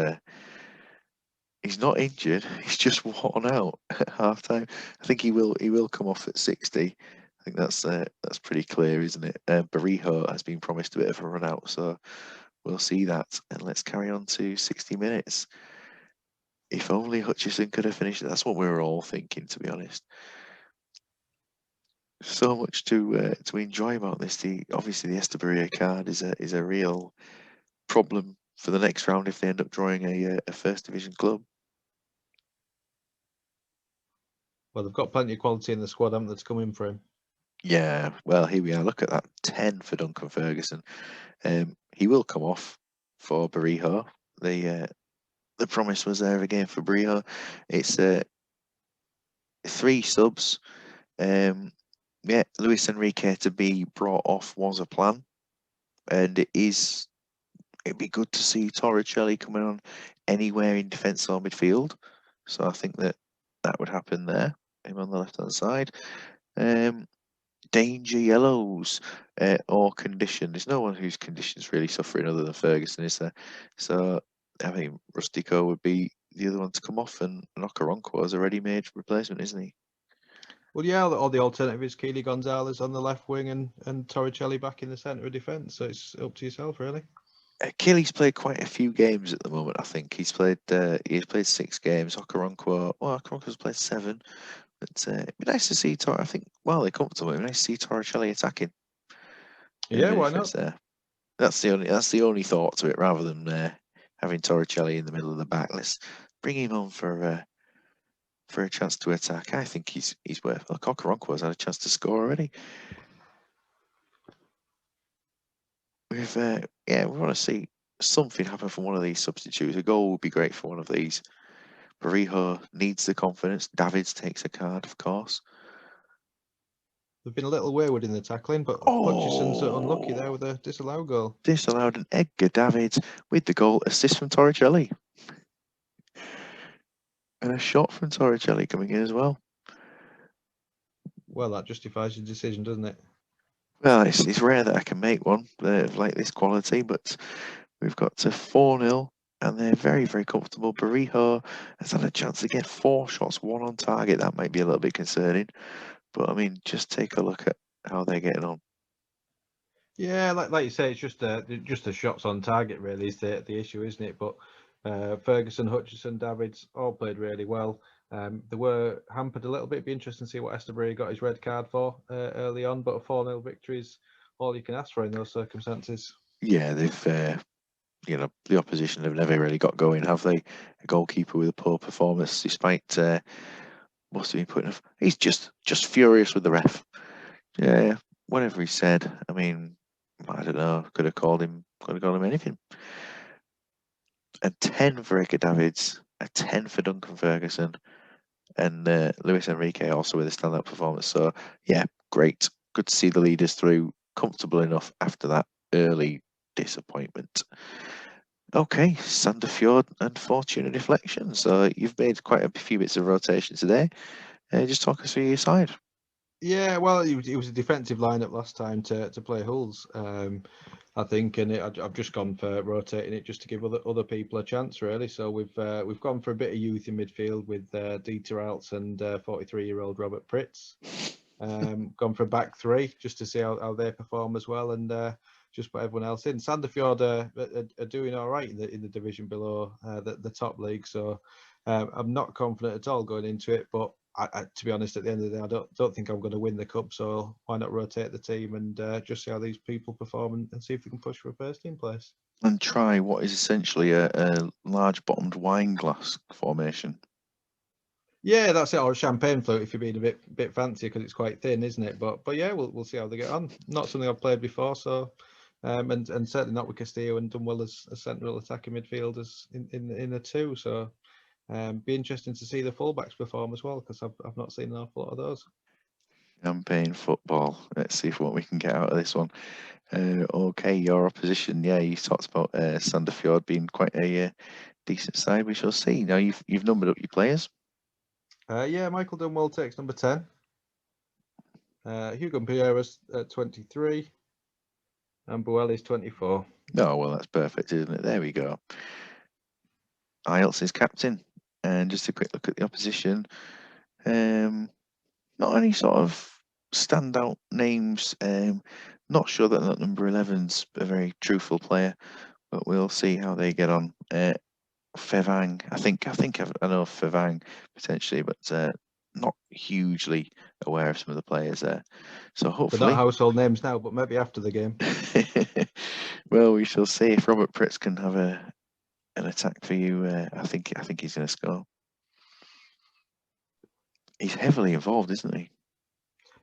not injured. He's just worn out at half time. I think he will come off at 60. I think that's pretty clear, isn't it? Barijo has been promised a bit of a run out, so we'll see that. And let's carry on to 60 minutes. If only Hutchison could have finished it. That's what we were all thinking, to be honest. So much to enjoy about this. Obviously the Estebaria card is a real problem for the next round if they end up drawing a first division club. Well, they've got plenty of quality in the squad, haven't they, to come in for him? Yeah, well, here we are. Look at that 10 for Duncan Ferguson. He will come off for Barijo. The promise was there again for Barijo. It's 3 subs. Yeah, Luis Enrique to be brought off was a plan, and it'd be good to see Torricelli coming on anywhere in defence or midfield. So I think that would happen there. Him on the left hand side. Danger yellows or condition. There's no one whose condition's really suffering other than Ferguson, is there? So I mean, Rustico would be the other one to come off, and Okoronkwo is a ready-made replacement, isn't he? Well, yeah, or the alternative is Keely Gonzalez on the left wing and Torricelli back in the centre of defence. So it's up to yourself, really. Keely's played quite a few games at the moment. I think he's played 6 games. Okoronkwo's played 7. But it'd be nice to see I think while they're comfortable, it'd be nice to see Torricelli attacking. Yeah, why not? There. That's the only thought to it, rather than having Torricelli in the middle of the back. Let's bring him on for a chance to attack. I think he's worth. Well, Okoronkwo's had a chance to score already. We want to see something happen from one of these substitutes. A goal would be great for one of these. Barijo needs the confidence. Davids takes a card, of course. They've been a little wayward in the tackling, but Hutchison's unlucky there with a disallowed goal. Disallowed an Edgar Davids with the goal assist from Torricelli. And a shot from Torricelli coming in as well. Well, that justifies your decision, doesn't it? Well, it's rare that I can make one of like this quality, but we've got to 4-0, and they're very, very comfortable. Barijo has had a chance to get 4 shots, 1 on target. That might be a little bit concerning, but I mean, just take a look at how they're getting on. Yeah, like you say, it's just the shots on target really is the issue, isn't it? But Ferguson, Hutchison, Davids all played really well. They were hampered a little bit. It'd be interesting to see what Estebury got his red card for early on, but a 4-0 victory is all you can ask for in those circumstances. Yeah, they've, the opposition have never really got going, have they? A goalkeeper with a poor performance, despite must have been putting. He's just furious with the ref. Yeah, whatever he said. I mean, I don't know. Could have called him anything. A 10 for Edgar Davids, a 10 for Duncan Ferguson, and Luis Enrique also with a standout performance. So yeah, great. Good to see the leaders through, comfortable enough after that early disappointment. Okay, Sandefjord and Fortuna Deflection. So you've made quite a few bits of rotation today. Just talk us through your side. Yeah, well, it was a defensive lineup last time to play Hulls, I think, and I've just gone for rotating it just to give other people a chance, really. So we've gone for a bit of youth in midfield with Dieter Alts and 43-year-old Robert Pritz. Gone for a back three just to see how they perform as well, and just put everyone else in. Sandefjord are doing all right in the division below the top league, so I'm not confident at all going into it, but to be honest, at the end of the day, I don't think I'm going to win the cup. So why not rotate the team and just see how these people perform and see if we can push for a first team place. And try what is essentially a large bottomed wine glass formation. Yeah, that's it. Or a champagne flute if you're being a bit fancy because it's quite thin, isn't it? But yeah, we'll see how they get on. Not something I've played before, so and certainly not with Castillo and Dunwell as central attacking midfielders in the two. So be interesting to see the fullbacks perform as well because I've not seen an awful lot of those. Champagne football. Let's see what we can get out of this one. Okay, your opposition. Yeah, you talked about Sandefjord being quite a decent side. We shall see. Now you've numbered up your players. Yeah, Michael Dunwell takes number 10. Hugo Pierre's 23. And Bueli's 24. Oh, well, that's perfect, isn't it? There we go. IELTS is captain. And just a quick look at the opposition. Not any sort of standout names. Not sure that number 11's a very truthful player, but we'll see how they get on. Fevang, I think I know Fevang potentially, but not hugely aware of some of the players there. So They're hopefully, not household names now, but maybe after the game. well, we shall see if Robert Pritz can have an attack for you. I think he's going to score. He's heavily involved, isn't he?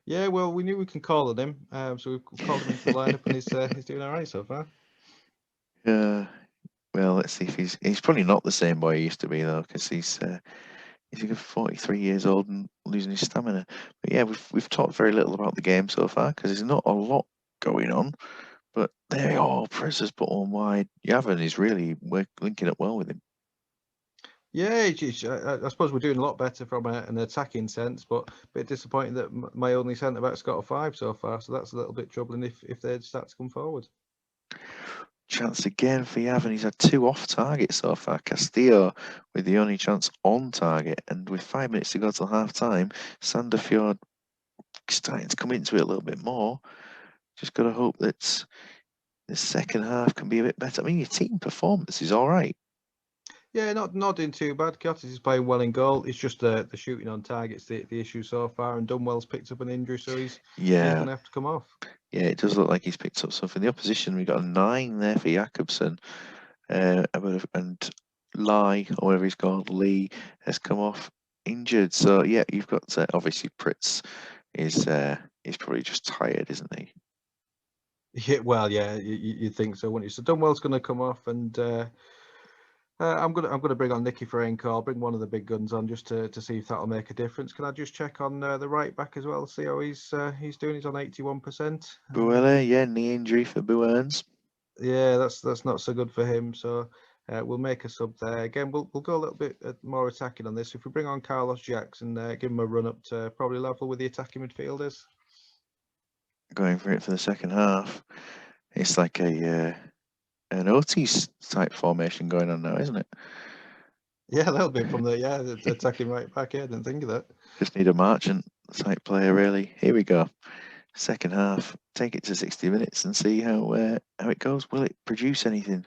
Yeah, well, we knew we can call on him, so we've called him into the lineup, and he's doing all right so far. Well, let's see if he's probably not the same boy he used to be though, because he's a good 43 years old and losing his stamina. But yeah, we've talked very little about the game so far because there's not a lot going on. But there, Pritz has put one wide. Yavin is really linking up well with him. Yeah, I suppose we're doing a lot better from an attacking sense, but a bit disappointing that my only centre back's got a 5 so far. So that's a little bit troubling if they'd start to come forward. Chance again for Yavin. He's had 2 off target so far. Castillo with the only chance on target, and with 5 minutes to go till half time, Sandefjord starting to come into it a little bit more. Just got to hope that the second half can be a bit better. I mean, your team performance is all right. Yeah, not doing too bad. Kiotis is playing well in goal. It's just the shooting on targets the issue so far, and Dunwell's picked up an injury, so he's going to have to come off. Yeah, it does look like he's picked up something. The opposition, we got a 9 there for Jakobsen, and Lai, or whatever he's called, Lee, has come off injured. So yeah, you've got obviously Pritz is probably just tired, isn't he? Yeah, well, yeah, you think so, wouldn't you? So Dunwell's going to come off, and I'm gonna bring on Nicky Franco. I'll bring one of the big guns on just to see if that'll make a difference. Can I just check on the right back as well? See how he's doing. He's on 81%. Buella, yeah, knee injury for Buerns. Yeah, that's not so good for him. So we'll make a sub there. Again, we'll go a little bit more attacking on this. If we bring on Carlos Jackson, give him a run up to probably level with the attacking midfielders. Going for it for the second half. It's like an Otis type formation going on now, isn't it? Yeah, that'll be from the attacking right back. Yeah, I didn't think of that. Just need a marchant type player, really. Here we go. Second half. Take it to 60 minutes and see how it goes. Will it produce anything?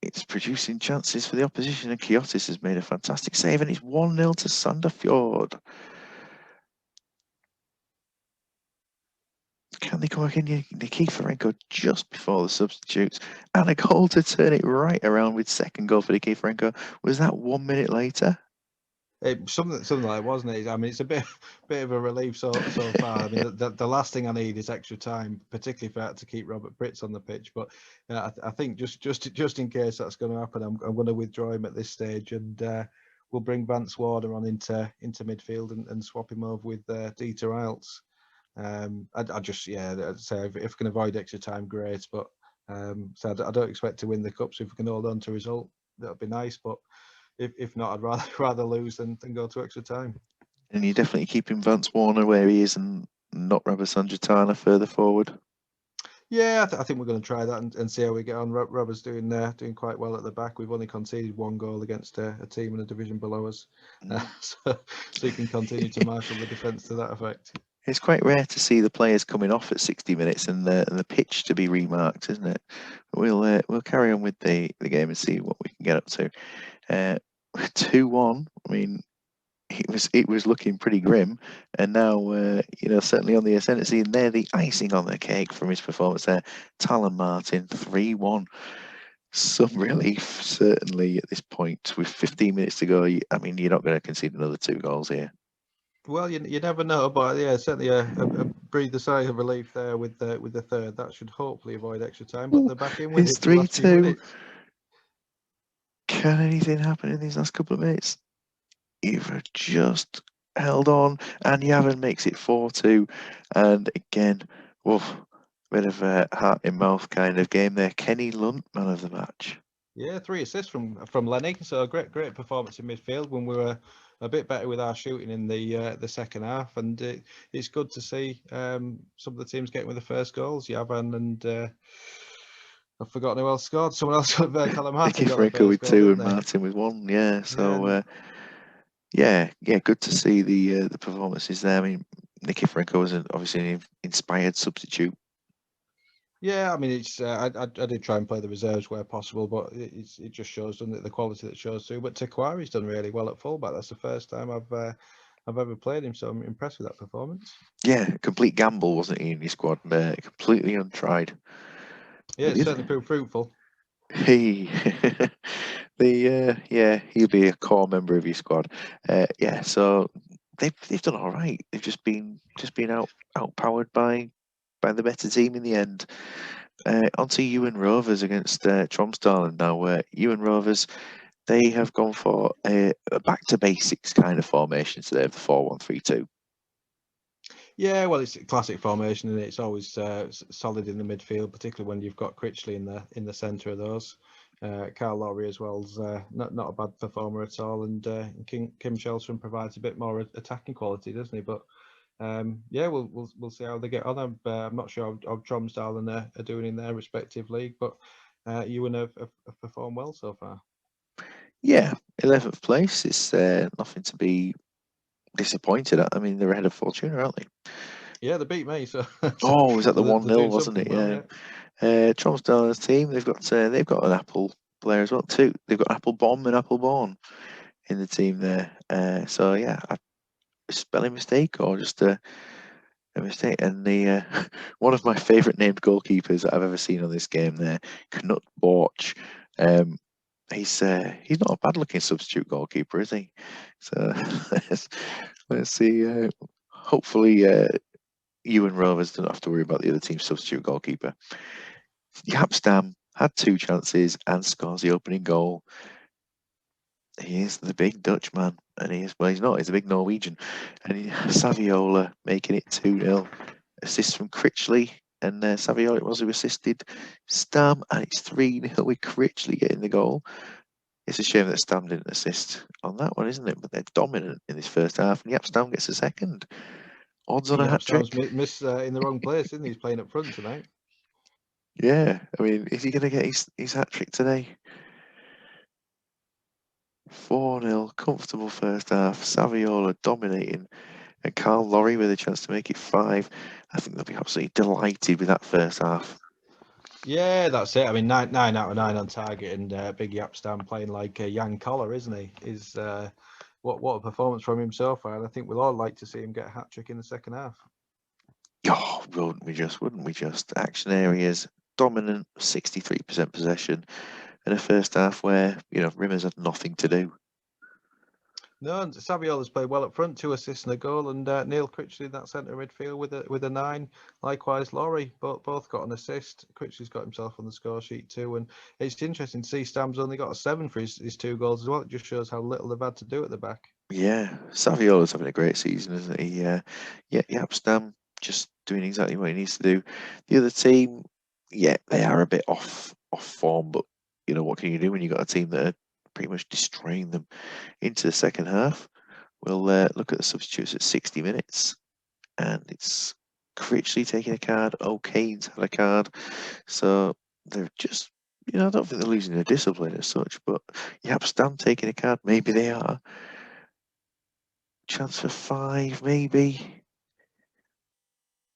It's producing chances for the opposition, and Kiotis has made a fantastic save, and it's 1-0 to Sandefjord. Can they come back in? Nikiforenko just before the substitutes, and a goal to turn it right around with second goal for Nikiforenko. Was that 1 minute later? Something like that, wasn't it? I mean, it's a bit of a relief so far. I mean, the last thing I need is extra time, particularly if I had to keep Robert Pritz on the pitch. But I think just in case that's going to happen, I'm going to withdraw him at this stage, and we'll bring Vance Warder on into midfield and swap him over with Dieter Eilts. I just I'd say if we can avoid extra time, great. But so I don't expect to win the cup. So if we can hold on to a result, that'd be nice. But if not, I'd rather lose than go to extra time. And you're definitely keeping Vance Warner where he is and not Rabah Sanjitana further forward. Yeah, I think we're going to try that and see how we get on. Robert's doing quite well at the back. We've only conceded 1 goal against a team in a division below us, so you can continue to marshal the defence to that effect. It's quite rare to see the players coming off at 60 minutes and the pitch to be remarked, isn't it? We'll carry on with the game and see what we can get up to. 2-1. I mean, it was looking pretty grim, and now certainly on the ascendancy, and they're the icing on the cake from his performance there. Talon Martin 3-1. Some relief certainly at this point with 15 minutes to go. I mean, you're not going to concede another 2 goals here. Well, you never know, but yeah, certainly a breather sigh of relief there with the third. That should hopefully avoid extra time. But they're back in with It's it for the last few 3-2. minutes. Can anything happen in these last couple of minutes? You've just held on, and Yavin makes it 4-2. And again, bit of a heart in mouth kind of game there. Kenny Lunt, man of the match. Yeah, 3 assists from Lenny. So great performance in midfield when we were a bit better with our shooting in the second half, and it's good to see some of the teams getting with the first goals. Yavan and I've forgotten who else scored. Someone else, Callum Martin, got the first with goal, 2 didn't and they? Martin with 1. Yeah, so yeah, good to see the performances there. I mean, Nikiforenko was obviously an inspired substitute. Yeah, I mean, it's I did try and play the reserves where possible, but it just shows, doesn't it, the quality that shows through. But Takwari's done really well at fullback. That's the first time I've ever played him, so I'm impressed with that performance. Yeah, complete gamble, wasn't he, in your squad? Completely untried. Yeah, it's certainly proved fruitful. He, he'll be a core member of your squad. Yeah, so they've done all right. They've just been outpowered by the better team in the end. Onto Ewan Rovers against Tromsdalen now. Ewan Rovers, they have gone for a back to basics kind of formation today of the 4-1-3-2. Yeah, well, it's a classic formation, and it's always solid in the midfield, particularly when you've got Critchley in the centre of those. Carl Lowry as well's not a bad performer at all, and Kim Shelstrom provides a bit more attacking quality, doesn't he? But yeah, we'll see how they get on. I'm not sure how Tromsdalen are doing in their respective league, but Ewan have performed well so far. Yeah, 11th place. It's nothing to be disappointed at. I mean, they're ahead of Fortuna, aren't they? Yeah, they beat me. So was that the 1-0, wasn't it? Well, yeah. Tromsdale's team, they've got an Apple player as well too. They've got Apple Bomb and Apple Born in the team there. So yeah, a spelling mistake or just a mistake. And the one of my favourite named goalkeepers that I've ever seen on this game there, Knut Borch. He's not a bad looking substitute goalkeeper, is he? So let's see. Hopefully, Ewan Rovers don't have to worry about the other team's substitute goalkeeper. Yapstam had 2 chances and scores the opening goal. He is the big Dutchman, and he's not, he's a big Norwegian. And Saviola making it 2-0. Assist from Critchley, and Saviola it was who assisted Stam, and it's 3-0 with Critchley getting the goal. It's a shame that Stam didn't assist on that one, isn't it? But they're dominant in this first half, and Stam gets a second. Odds on a hat trick. Stam's missed in the wrong place, isn't he? He's playing up front tonight. Yeah, I mean, is he going to get his hat trick today? 4-0, comfortable first half. Saviola dominating, and Carl Lorry with a chance to make it 5. I think they'll be absolutely delighted with that first half. Yeah, that's it. I mean, 9 out of 9 on target, and Big Yapstam playing like a young collar, isn't he? Is what a performance from him so far. And I think we'll all like to see him get a hat trick in the second half. Oh, wouldn't we just? Action areas, dominant, 63% possession, and a first half where, Rimmers had nothing to do. No, and Saviola's played well up front, 2 assists and a goal, and Neil Critchley in that centre midfield with a 9. Likewise, Laurie, both got an assist. Critchley's got himself on the score sheet too, and it's interesting to see Stam's only got a 7 for his 2 goals as well. It just shows how little they've had to do at the back. Yeah, Saviola's having a great season, isn't he? Stam just doing exactly what he needs to do. The other team, they are a bit off form, but what can you do when you've got a team that are pretty much destroying them into the second half? We'll look at the substitutes at 60 minutes, and it's Critchley taking a card. O'Kane's had a card, so they're just, I don't think they're losing their discipline as such, but Stam taking a card. Maybe they are. Chance for 5, maybe.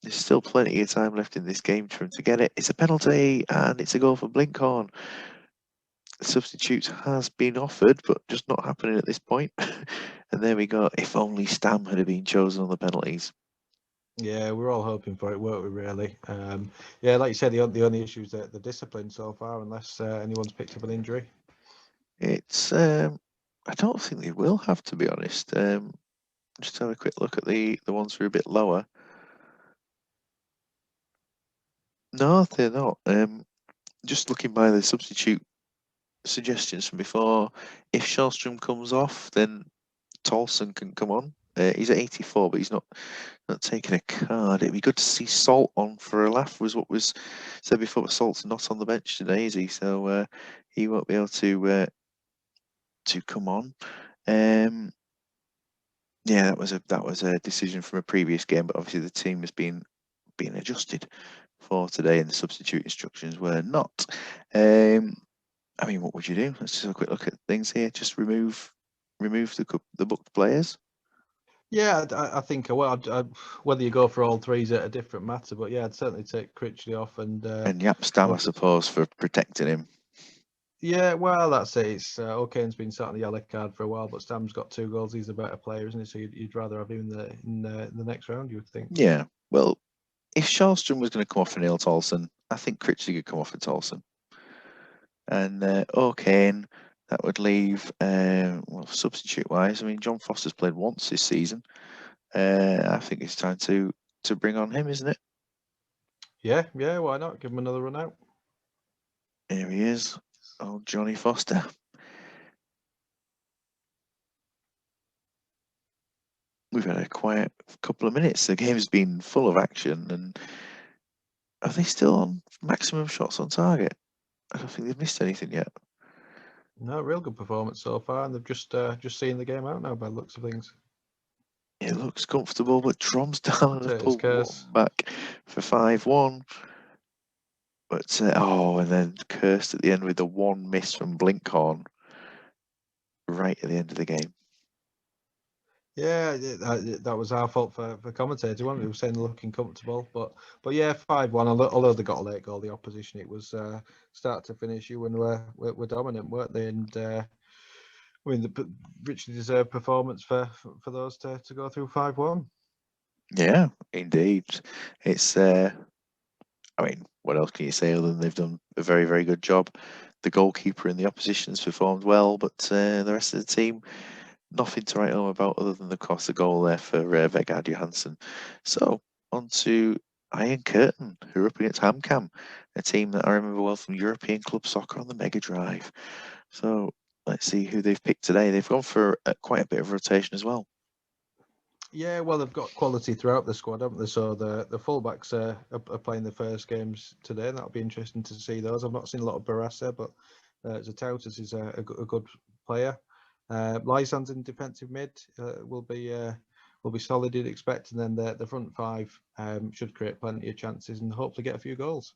There's still plenty of time left in this game for him to get it. It's a penalty, and it's a goal for Blinkhorn. The substitute has been offered, but just not happening at this point. And there we go. If only Stam had been chosen on the penalties. Yeah, we're all hoping for it, weren't we? Really. Yeah, like you said, the only issue is the discipline so far, unless anyone's picked up an injury. It's I don't think they will have, to be honest. Just have a quick look at the ones who are a bit lower. No, they're not. Just looking by the substitute suggestions from before, if Shellstrom comes off, then Tolson can come on. He's at 84, but he's not taking a card. It'd be good to see Salt on for a laugh, was what was said before, but Salt's not on the bench today, is he? So he won't be able to come on. Yeah, that was a decision from a previous game, but obviously the team has been adjusted for today, and the substitute instructions were not. I mean, what would you do? Let's just have a quick look at things here. Just remove the booked players. Yeah, I think whether you go for all 3 is a different matter, but yeah, I'd certainly take Critchley off and Stam, I suppose, for protecting him. Yeah, well, that's it. It's O'Kane's been sat on the yellow card for a while, but Stam's got 2 goals. He's a better player, isn't he? So you'd rather have him in the next round, you would think. Yeah. Well, if Shellstrom was going to come off for Neil Tolson, I think Critchley could come off for Tolson. And O'Kane, that would leave, substitute-wise, I mean, John Foster's played once this season. I think it's time to bring on him, isn't it? Yeah, why not? Give him another run out. Here he is, old Johnny Foster. We've had a quiet couple of minutes. The game's been full of action, and are they still on maximum shots on target? I don't think they've missed anything yet. No, real good performance so far, and they've just seen the game out now by the looks of things. It looks comfortable, but Dromsdale have Potatoes pulled curse. one back for 5-1. But and then cursed at the end with the 1 miss from Blinkhorn right at the end of the game. Yeah, that was our fault for commentator. We were saying they're looking comfortable, but yeah, 5-1. Although they got a late goal, the opposition, it was start to finish. You and were dominant, weren't they? And I mean, the richly deserved performance for those to go through 5-1. Yeah, indeed. It's I mean, what else can you say other than they've done a very, very good job? The goalkeeper in the opposition has performed well, but the rest of the team, nothing to write home about other than, of course, the goal there for Vegard Johansson. So, on to Iron Curtain, who are up against HamCam, a team that I remember well from European Club Soccer on the Mega Drive. So let's see who they've picked today. They've gone for quite a bit of rotation as well. Yeah, well, they've got quality throughout the squad, haven't they? So the fullbacks are playing the first games today, and that'll be interesting to see those. I've not seen a lot of Barassa, but Zatautas is a good player. Lysan's in defensive mid will be solid, you'd expect, and then the front five should create plenty of chances and hopefully get a few goals.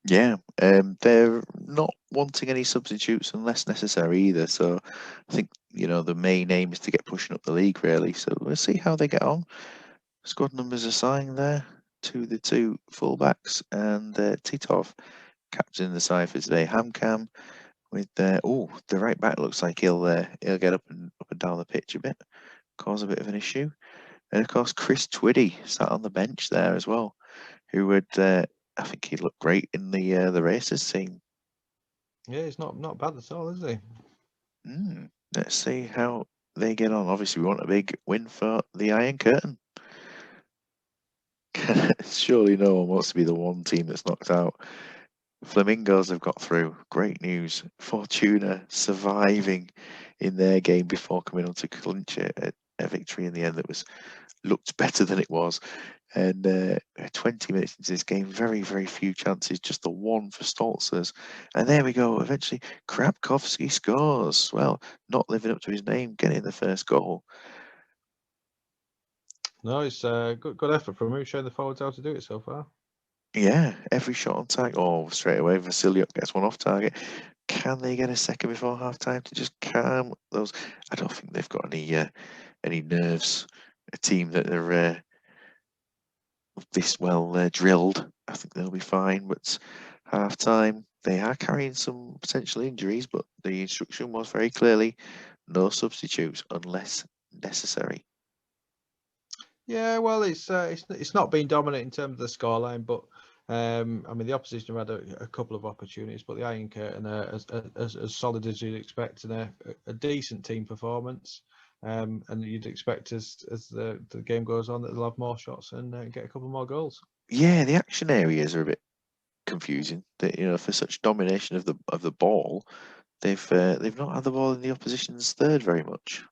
Yeah, they're not wanting any substitutes unless necessary either. So I think the main aim is to get pushing up the league really. So let's see how they get on. Squad numbers assigned there to the two fullbacks, and Titov captaining the side for today. HamCam with the right back looks like he'll get up and down the pitch a bit, cause a bit of an issue. And of course Chris Twiddy sat on the bench there as well, who would I think he'd look great in the Racers team. Yeah, he's not bad at all, is he? Let's see how they get on. Obviously, we want a big win for the Iron Curtain. Surely no one wants to be the one team that's knocked out. Flamingos have got through. Great news. Fortuna surviving in their game before coming on to clinch a victory in the end that looked better than it was. And 20 minutes into this game, very, very few chances, just the one for Stoltzers. And there we go. Eventually, Krapkowski scores. Well, not living up to his name, getting the first goal. No, it's good effort from him, showing the forwards how to do it so far. Yeah, every shot on target. Oh, straight away, Vasiliuk gets one off target. Can they get a second before half time to just calm those? I don't think they've got any nerves. A team that are this well drilled, I think they'll be fine. But half time, they are carrying some potential injuries, but the instruction was very clearly no substitutes unless necessary. Yeah, well, it's not been dominant in terms of the scoreline, but I mean the opposition have had a couple of opportunities, but the Iron Curtain are as solid as you'd expect, and a decent team performance. And you'd expect as the game goes on that they'll have more shots and get a couple more goals. Yeah, the action areas are a bit confusing. That for such domination of the ball, they've not had the ball in the opposition's third very much.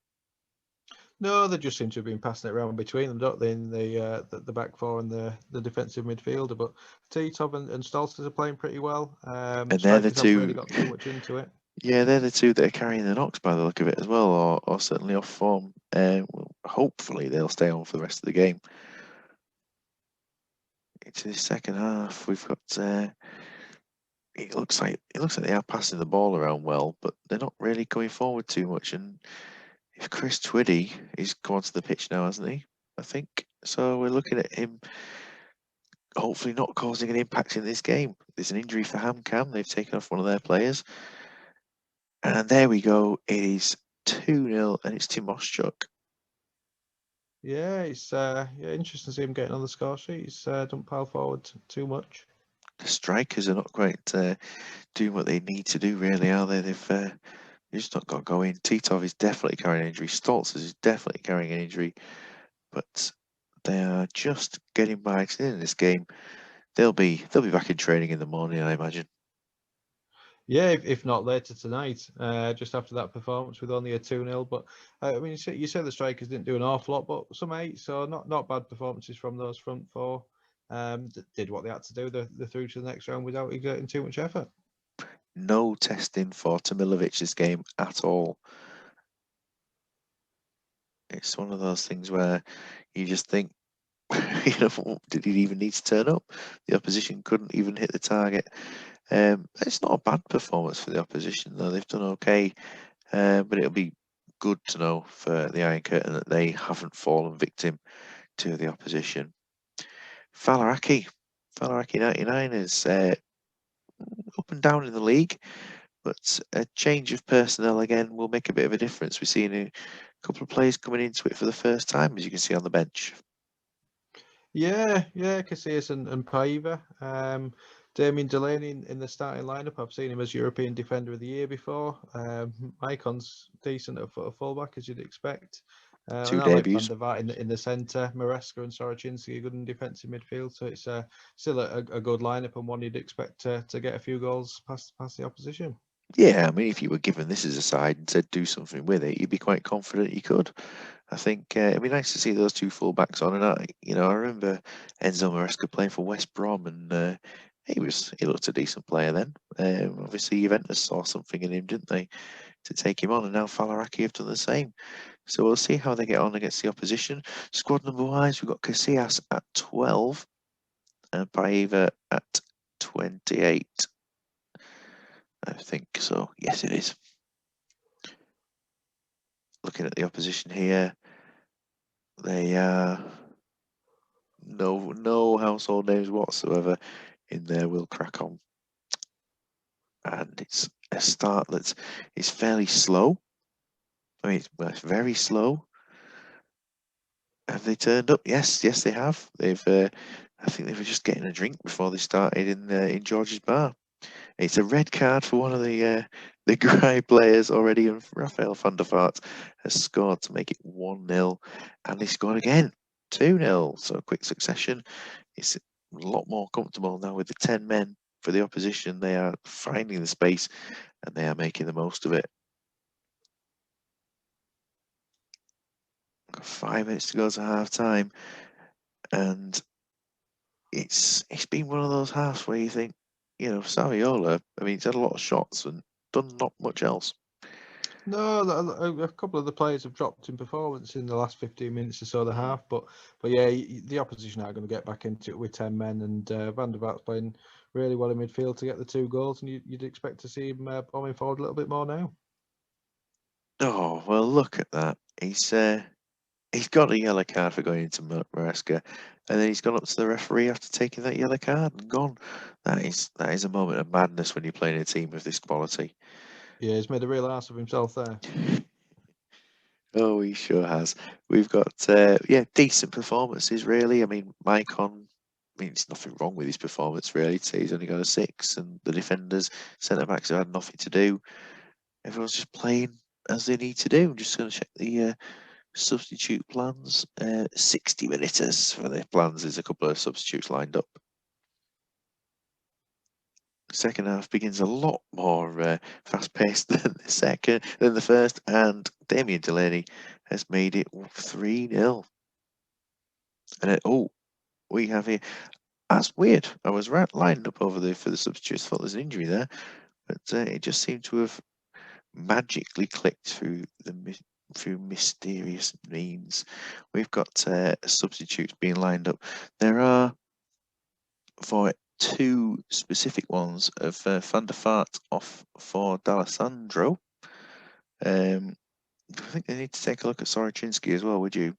No, they just seem to have been passing it around between them, don't they? In the back four and the defensive midfielder. But Titov and Stolsters are playing pretty well. And they're the Strikers haven't really two. got too much into it. Yeah, they're the two that are carrying the knocks by the look of it as well, or certainly off form. Well, hopefully they'll stay on for the rest of the game. Into the second half, we've got. It looks like they are passing the ball around well, but they're not really going forward too much. And if Chris Twiddy is come onto the pitch now, hasn't he? I think so. We're looking at him hopefully not causing an impact in this game. There's an injury for HamCam. They've taken off one of their players. And there we go. It is 2-0, and it's Timoschuk. Yeah, it's interesting to see him getting on the score sheet. He's don't pile forward too much. The strikers are not quite doing what they need to do, really, are they? They've just not got going. Titov is definitely carrying an injury. Stoltzers is definitely carrying an injury, but they are just getting by. In this game, they'll be back in training in the morning, I imagine. Yeah, if not later tonight, just after that performance with only a 2-0. But I mean, you say the strikers didn't do an awful lot, but some 8, so not bad performances from those front four. Did what they had to do. They're through to the next round without exerting too much effort. No testing for Tomilovic this game at all. It's one of those things where you just think, did he even need to turn up? The opposition couldn't even hit the target. It's not a bad performance for the opposition, though. They've done okay, but it'll be good to know for the Iron Curtain that they haven't fallen victim to the opposition. Falaraki 99 is up and down in the league, but a change of personnel again will make a bit of a difference. We're seeing a couple of players coming into it for the first time, as you can see on the bench. Yeah, Casillas and Paiva. Damien Delaney in the starting lineup. I've seen him as European Defender of the Year before. Icon's decent at fullback, as you'd expect. Two And I like Van debuts. der Vaart in the centre, Maresca and Sorocinski good in defensive midfield. So it's still a good lineup and one you'd expect to get a few goals past the opposition. Yeah, I mean, if you were given this as a side and said do something with it, you'd be quite confident you could. I think it'd be nice to see those two fullbacks on. And I remember Enzo Maresca playing for West Brom, and he looked a decent player then. Obviously, Juventus saw something in him, didn't they, to take him on, and now Falaraki have done the same. So we'll see how they get on against the opposition. Squad number wise, we've got Casillas at 12 and Paiva at 28. I think so. Yes, it is. Looking at the opposition here, they are no household names whatsoever in there. We'll crack on, and it's a start it's fairly slow. I mean, it's very slow. Have they turned up? Yes, they have. They've. I think they were just getting a drink before they started in George's bar. It's a red card for one of the Grai players already, and Rafael van der Vaart has scored to make it 1-0, and he scored again, 2-0. So quick succession. It's a lot more comfortable now with the 10 men for the opposition. They are finding the space, and they are making the most of it. Got 5 minutes to go to half time, and it's been one of those halves where you think, Saviola, I mean, he's had a lot of shots and done not much else. No, a couple of the players have dropped in performance in the last 15 minutes or so of the half, but yeah, the opposition are going to get back into it with 10 men, and Van der Vaart's playing really well in midfield to get the 2 goals, and you'd expect to see him bombing forward a little bit more now. Oh, well, look at that. He's got a yellow card for going into Maresca, and then he's gone up to the referee after taking that yellow card and gone. That is a moment of madness when you're playing a team of this quality. Yeah, he's made a real ass of himself there. Oh, he sure has. We've got decent performances really. I mean, Maicon. I mean, there's nothing wrong with his performance really. Today he's only got a 6, and the defenders, centre backs have had nothing to do. Everyone's just playing as they need to do. I'm just going to check the substitute plans. 60 minutes for the plans. There's a couple of substitutes lined up. Second half begins a lot more fast-paced than the first, and Damien Delaney has made it 3-0. And we have here. That's weird. I was lined up over there for the substitutes. Thought there's an injury there, but it just seemed to have magically clicked through mysterious means. We've got substitutes being lined up. There are for 2 specific ones of Van der Vaart off for D'Alessandro. I think they need to take a look at Sorocinski as well, would you?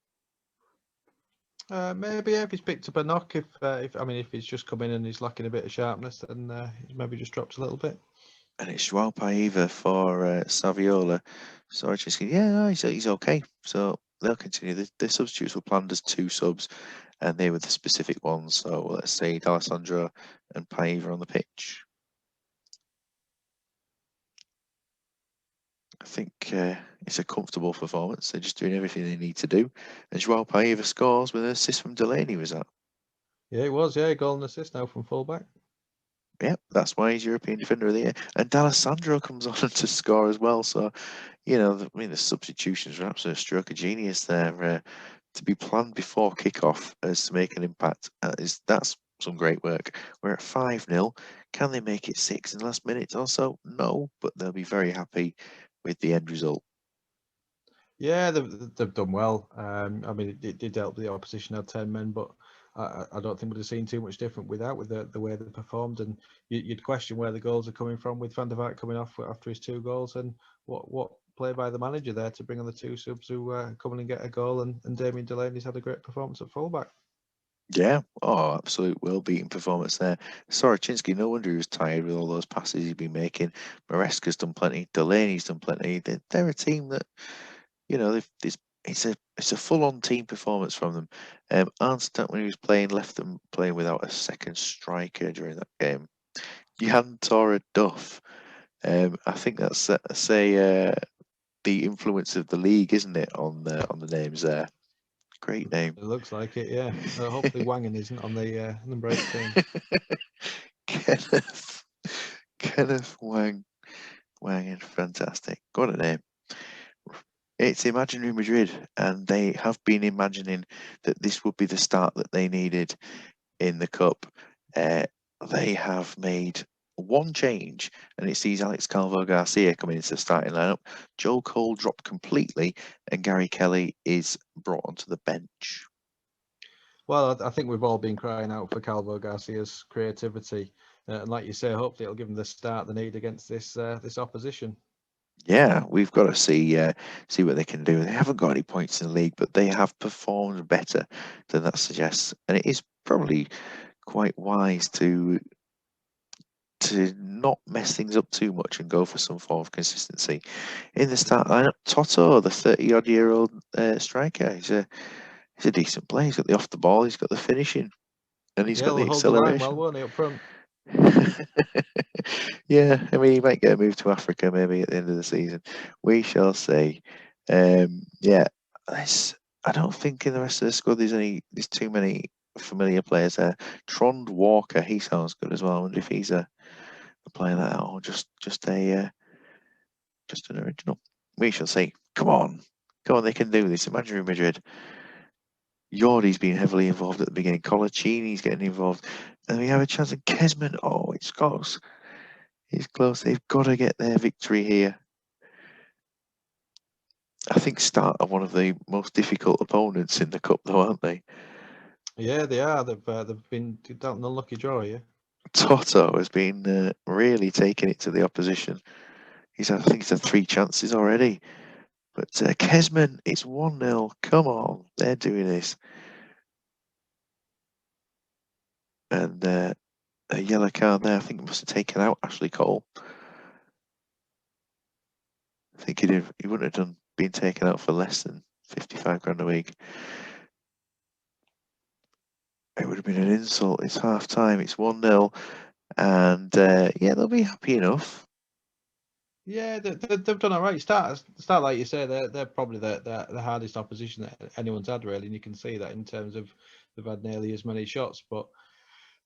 Maybe if he's picked up a knock, if he's just come in and he's lacking a bit of sharpness, then he's maybe just dropped a little bit. And it's Joao Paiva for Saviola. Sorocinski, yeah, no, he's okay. So they'll continue. The substitutes were planned as 2 subs, and they were the specific ones. So let's say D'Alessandro and Paiva on the pitch. I think it's a comfortable performance. They're just doing everything they need to do. And Joao Paiva scores with an assist from Delaney, was that? Yeah, it was. Yeah, goal and assist now from fullback. Yep, that's why he's European Defender of the Year. And D'Alessandro comes on to score as well. So, the substitutions are an absolute stroke of genius there. To be planned before kickoff as to make an impact, that's some great work. We're at 5-0. Can they make it 6 in the last minute or so? No, but they'll be very happy with the end result. Yeah, they've done well. It did help the opposition had 10 men, but I don't think we'd have seen too much different with the way they performed. And you'd question where the goals are coming from with Van der Vaart coming off after his 2 goals, and what play by the manager there to bring on the 2 subs who come in and get a goal. And Damien Delaney's had a great performance at fullback. Yeah, absolute well-beaten performance there. Sorocinski, no wonder he was tired with all those passes he's been making. Maresca's done plenty. Delaney's done plenty. They're a team that, it's a full-on team performance from them. Arnstadt, when he was playing, left them playing without a second striker during that game. Jan Tora Duff. I think that's the influence of the league, isn't it, on the names there? Great name. It looks like it, yeah. Hopefully Wangan isn't on the number 18. Kenneth Kenneth Wangan, fantastic. What a name. It's Imaginary Madrid, and they have been imagining that this would be the start that they needed in the cup. They have made one change, and it sees Alex Calvo Garcia coming into the starting lineup. Joel Cole dropped completely, and Gary Kelly is brought onto the bench. Well, I think we've all been crying out for Calvo Garcia's creativity, and like you say, hopefully it'll give them the start they need against this opposition. Yeah, we've got to see what they can do. They haven't got any points in the league, but they have performed better than that suggests, and it is probably quite wise to not mess things up too much and go for some form of consistency. In the start lineup, Toto, the 30-odd-year-old striker, he's a decent player. He's got the off the ball, he's got the finishing, and he's got He'll the hold the line well, acceleration. won't he, up front? Yeah, I mean, he might get a move to Africa maybe at the end of the season. We shall see. Yeah, I don't think in the rest of the squad there's too many familiar players there. Trond Walker, he sounds good as well. I wonder if he's a player that or just an original. We shall see. Come on, they can do this. Imaginary Madrid. Yordi's been heavily involved at the beginning. Colaccini's getting involved, and we have a chance of Kesman. Oh, it's close. It's close. They've got to get their victory here. I think Start are one of the most difficult opponents in the cup, though, aren't they? Yeah, they are. They've been dealt an unlucky draw, yeah. Toto has been really taking it to the opposition. I think he's had 3 chances already. But Kesman, it's 1-0. Come on, they're doing this. And a yellow card there. I think he must have taken out Ashley Cole. I think he wouldn't have been taken out for less than 55 grand a week. It would have been an insult. It's half time. It's 1-0. And yeah, they'll be happy enough. Yeah, they've done all right. Start like you say, they're probably the hardest opposition that anyone's had, really, and you can see that in terms of they've had nearly as many shots. But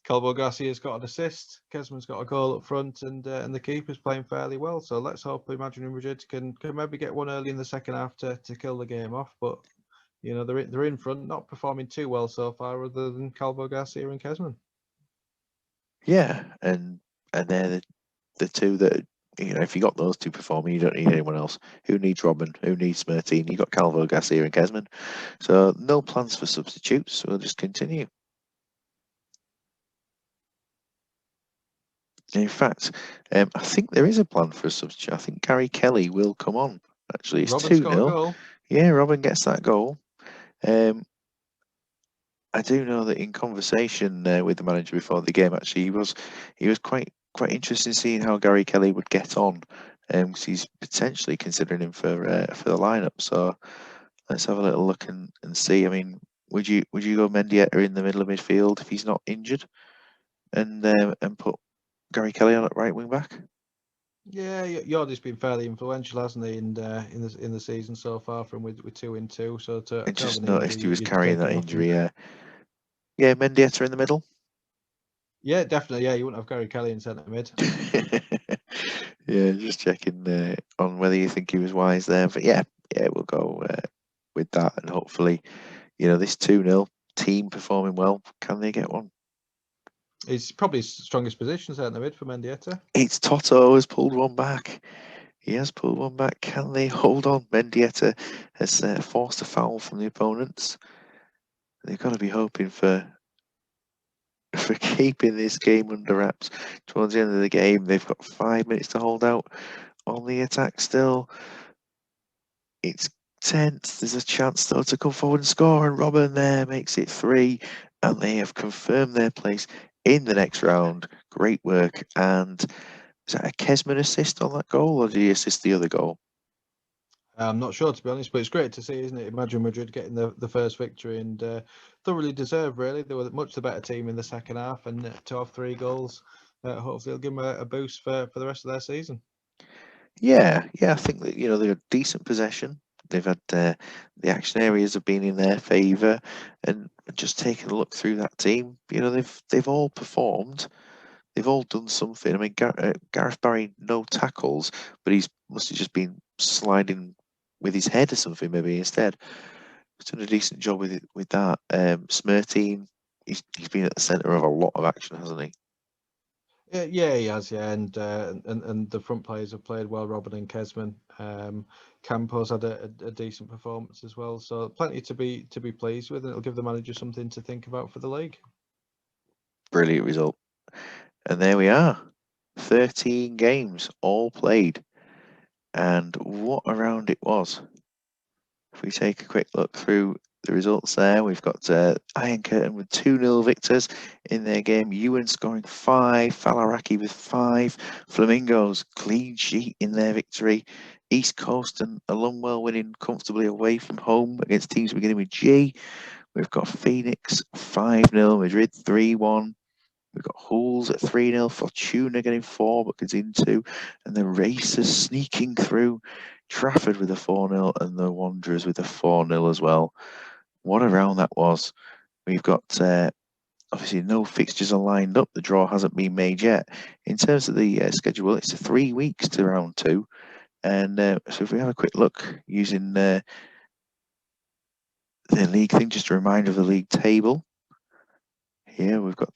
Calvo Garcia's got an assist, Kesman's got a goal up front, and the keeper's playing fairly well. So let's hope Imaginary Madrid can maybe get one early in the second half to kill the game off. But you know they're in front, not performing too well so far, other than Calvo Garcia and Kesman. Yeah, and they're the two that, if you got those two performing, you don't need anyone else. Who needs Robin? Who needs Smirtine? You got Calvo Garcia and Kesman. So no plans for substitutes. We'll just continue. In fact, I think there is a plan for a substitute. I think Gary Kelly will come on. Actually, it's Robin's got a 2-0. goal. Yeah, Robin gets that goal. I do know that in conversation with the manager before the game, actually, he was quite interested in seeing how Gary Kelly would get on, because he's potentially considering him for the lineup. So let's have a little look and see. I mean, would you go Mendieta in the middle of midfield if he's not injured, and put Gary Kelly on at right wing back? Yeah, Yordi's been fairly influential, hasn't he, in the season so far, from with 2 in 2. So to I have just an injury, noticed he was you'd carrying take that him off him. injury. Yeah, Mendieta in the middle. Yeah, definitely. Yeah, you wouldn't have Gary Kelly in centre mid. Yeah, just checking on whether you think he was wise there. But yeah, we'll go with that, and hopefully, this 2-0 team performing well. Can they get one? It's probably his strongest position centre mid for Mendieta. It's Toto has pulled one back. He has pulled one back. Can they hold on? Mendieta has forced a foul from the opponents. They've got to be hoping for keeping this game under wraps towards the end of the game. They've got 5 minutes to hold out on the attack still. It's tense. There's a chance though to come forward and score, and Robin there makes it 3, and they have confirmed their place in the next round. Great work. And is that a Kesman assist on that goal, or did he assist the other goal? I'm not sure, to be honest, but it's great to see, isn't it? Imagine Madrid getting the first victory, and thoroughly deserved, really. They were much the better team in the second half, and to have 3 goals, hopefully it'll give them a boost for the rest of their season. Yeah, I think that they've got decent possession. They've had the action areas have been in their favour, and just taking a look through that team, they've all performed. They've all done something. I mean, Gareth Barry, no tackles, but he's must have just been sliding with his head or something maybe instead. He's done a decent job with it with that. Smirteen, he's been at the centre of a lot of action, hasn't he? Yeah, he has. Yeah, and the front players have played well. Robin and Kesman. Campos had a decent performance as well. So plenty to be pleased with, and it'll give the manager something to think about for the league. Brilliant result. And there we are. 13 games all played. And what a round it was. If we take a quick look through the results there, we've got Iron Curtain with 2-0 victors in their game. Ewan scoring 5, Falaraki with 5, Flamingos clean sheet in their victory. East Coast and Longwell winning comfortably away from home against teams beginning with G. We've got Phoenix 5-0, Madrid 3-1. We've got Hulls at 3-0, Fortuna getting 4 but conceding 2, and the Racers sneaking through. Trafford with a 4-0 and the Wanderers with a 4-0 as well. What a round that was. We've got obviously no fixtures are lined up. The draw hasn't been made yet. In terms of the schedule, it's 3 weeks to round 2. And so if we have a quick look using the league thing, just a reminder of the league table. Here we've got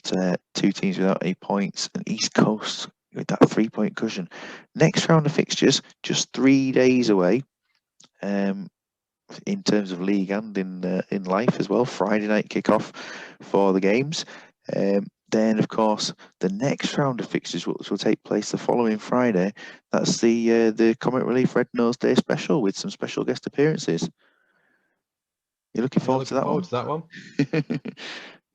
2 teams without any points, and East Coast with that 3-point cushion. Next round of fixtures, just 3 days away. In terms of league and in life as well, Friday night kickoff for the games. Then, of course, the next round of fixtures will take place the following Friday. That's the Comic Relief Red Nose Day special with some special guest appearances. You're looking forward to that one?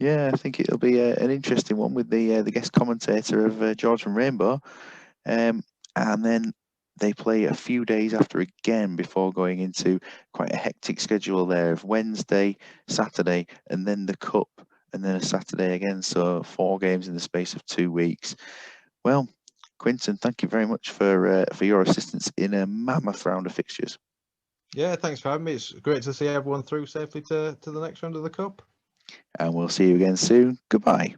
Yeah, I think it'll be an interesting one with the guest commentator of George from Rainbow. And then they play a few days after again before going into quite a hectic schedule there of Wednesday, Saturday, and then the Cup, and then a Saturday again. So 4 games in the space of 2 weeks. Well, Quinton, thank you very much for your assistance in a mammoth round of fixtures. Yeah, thanks for having me. It's great to see everyone through safely to the next round of the Cup. And we'll see you again soon. Goodbye.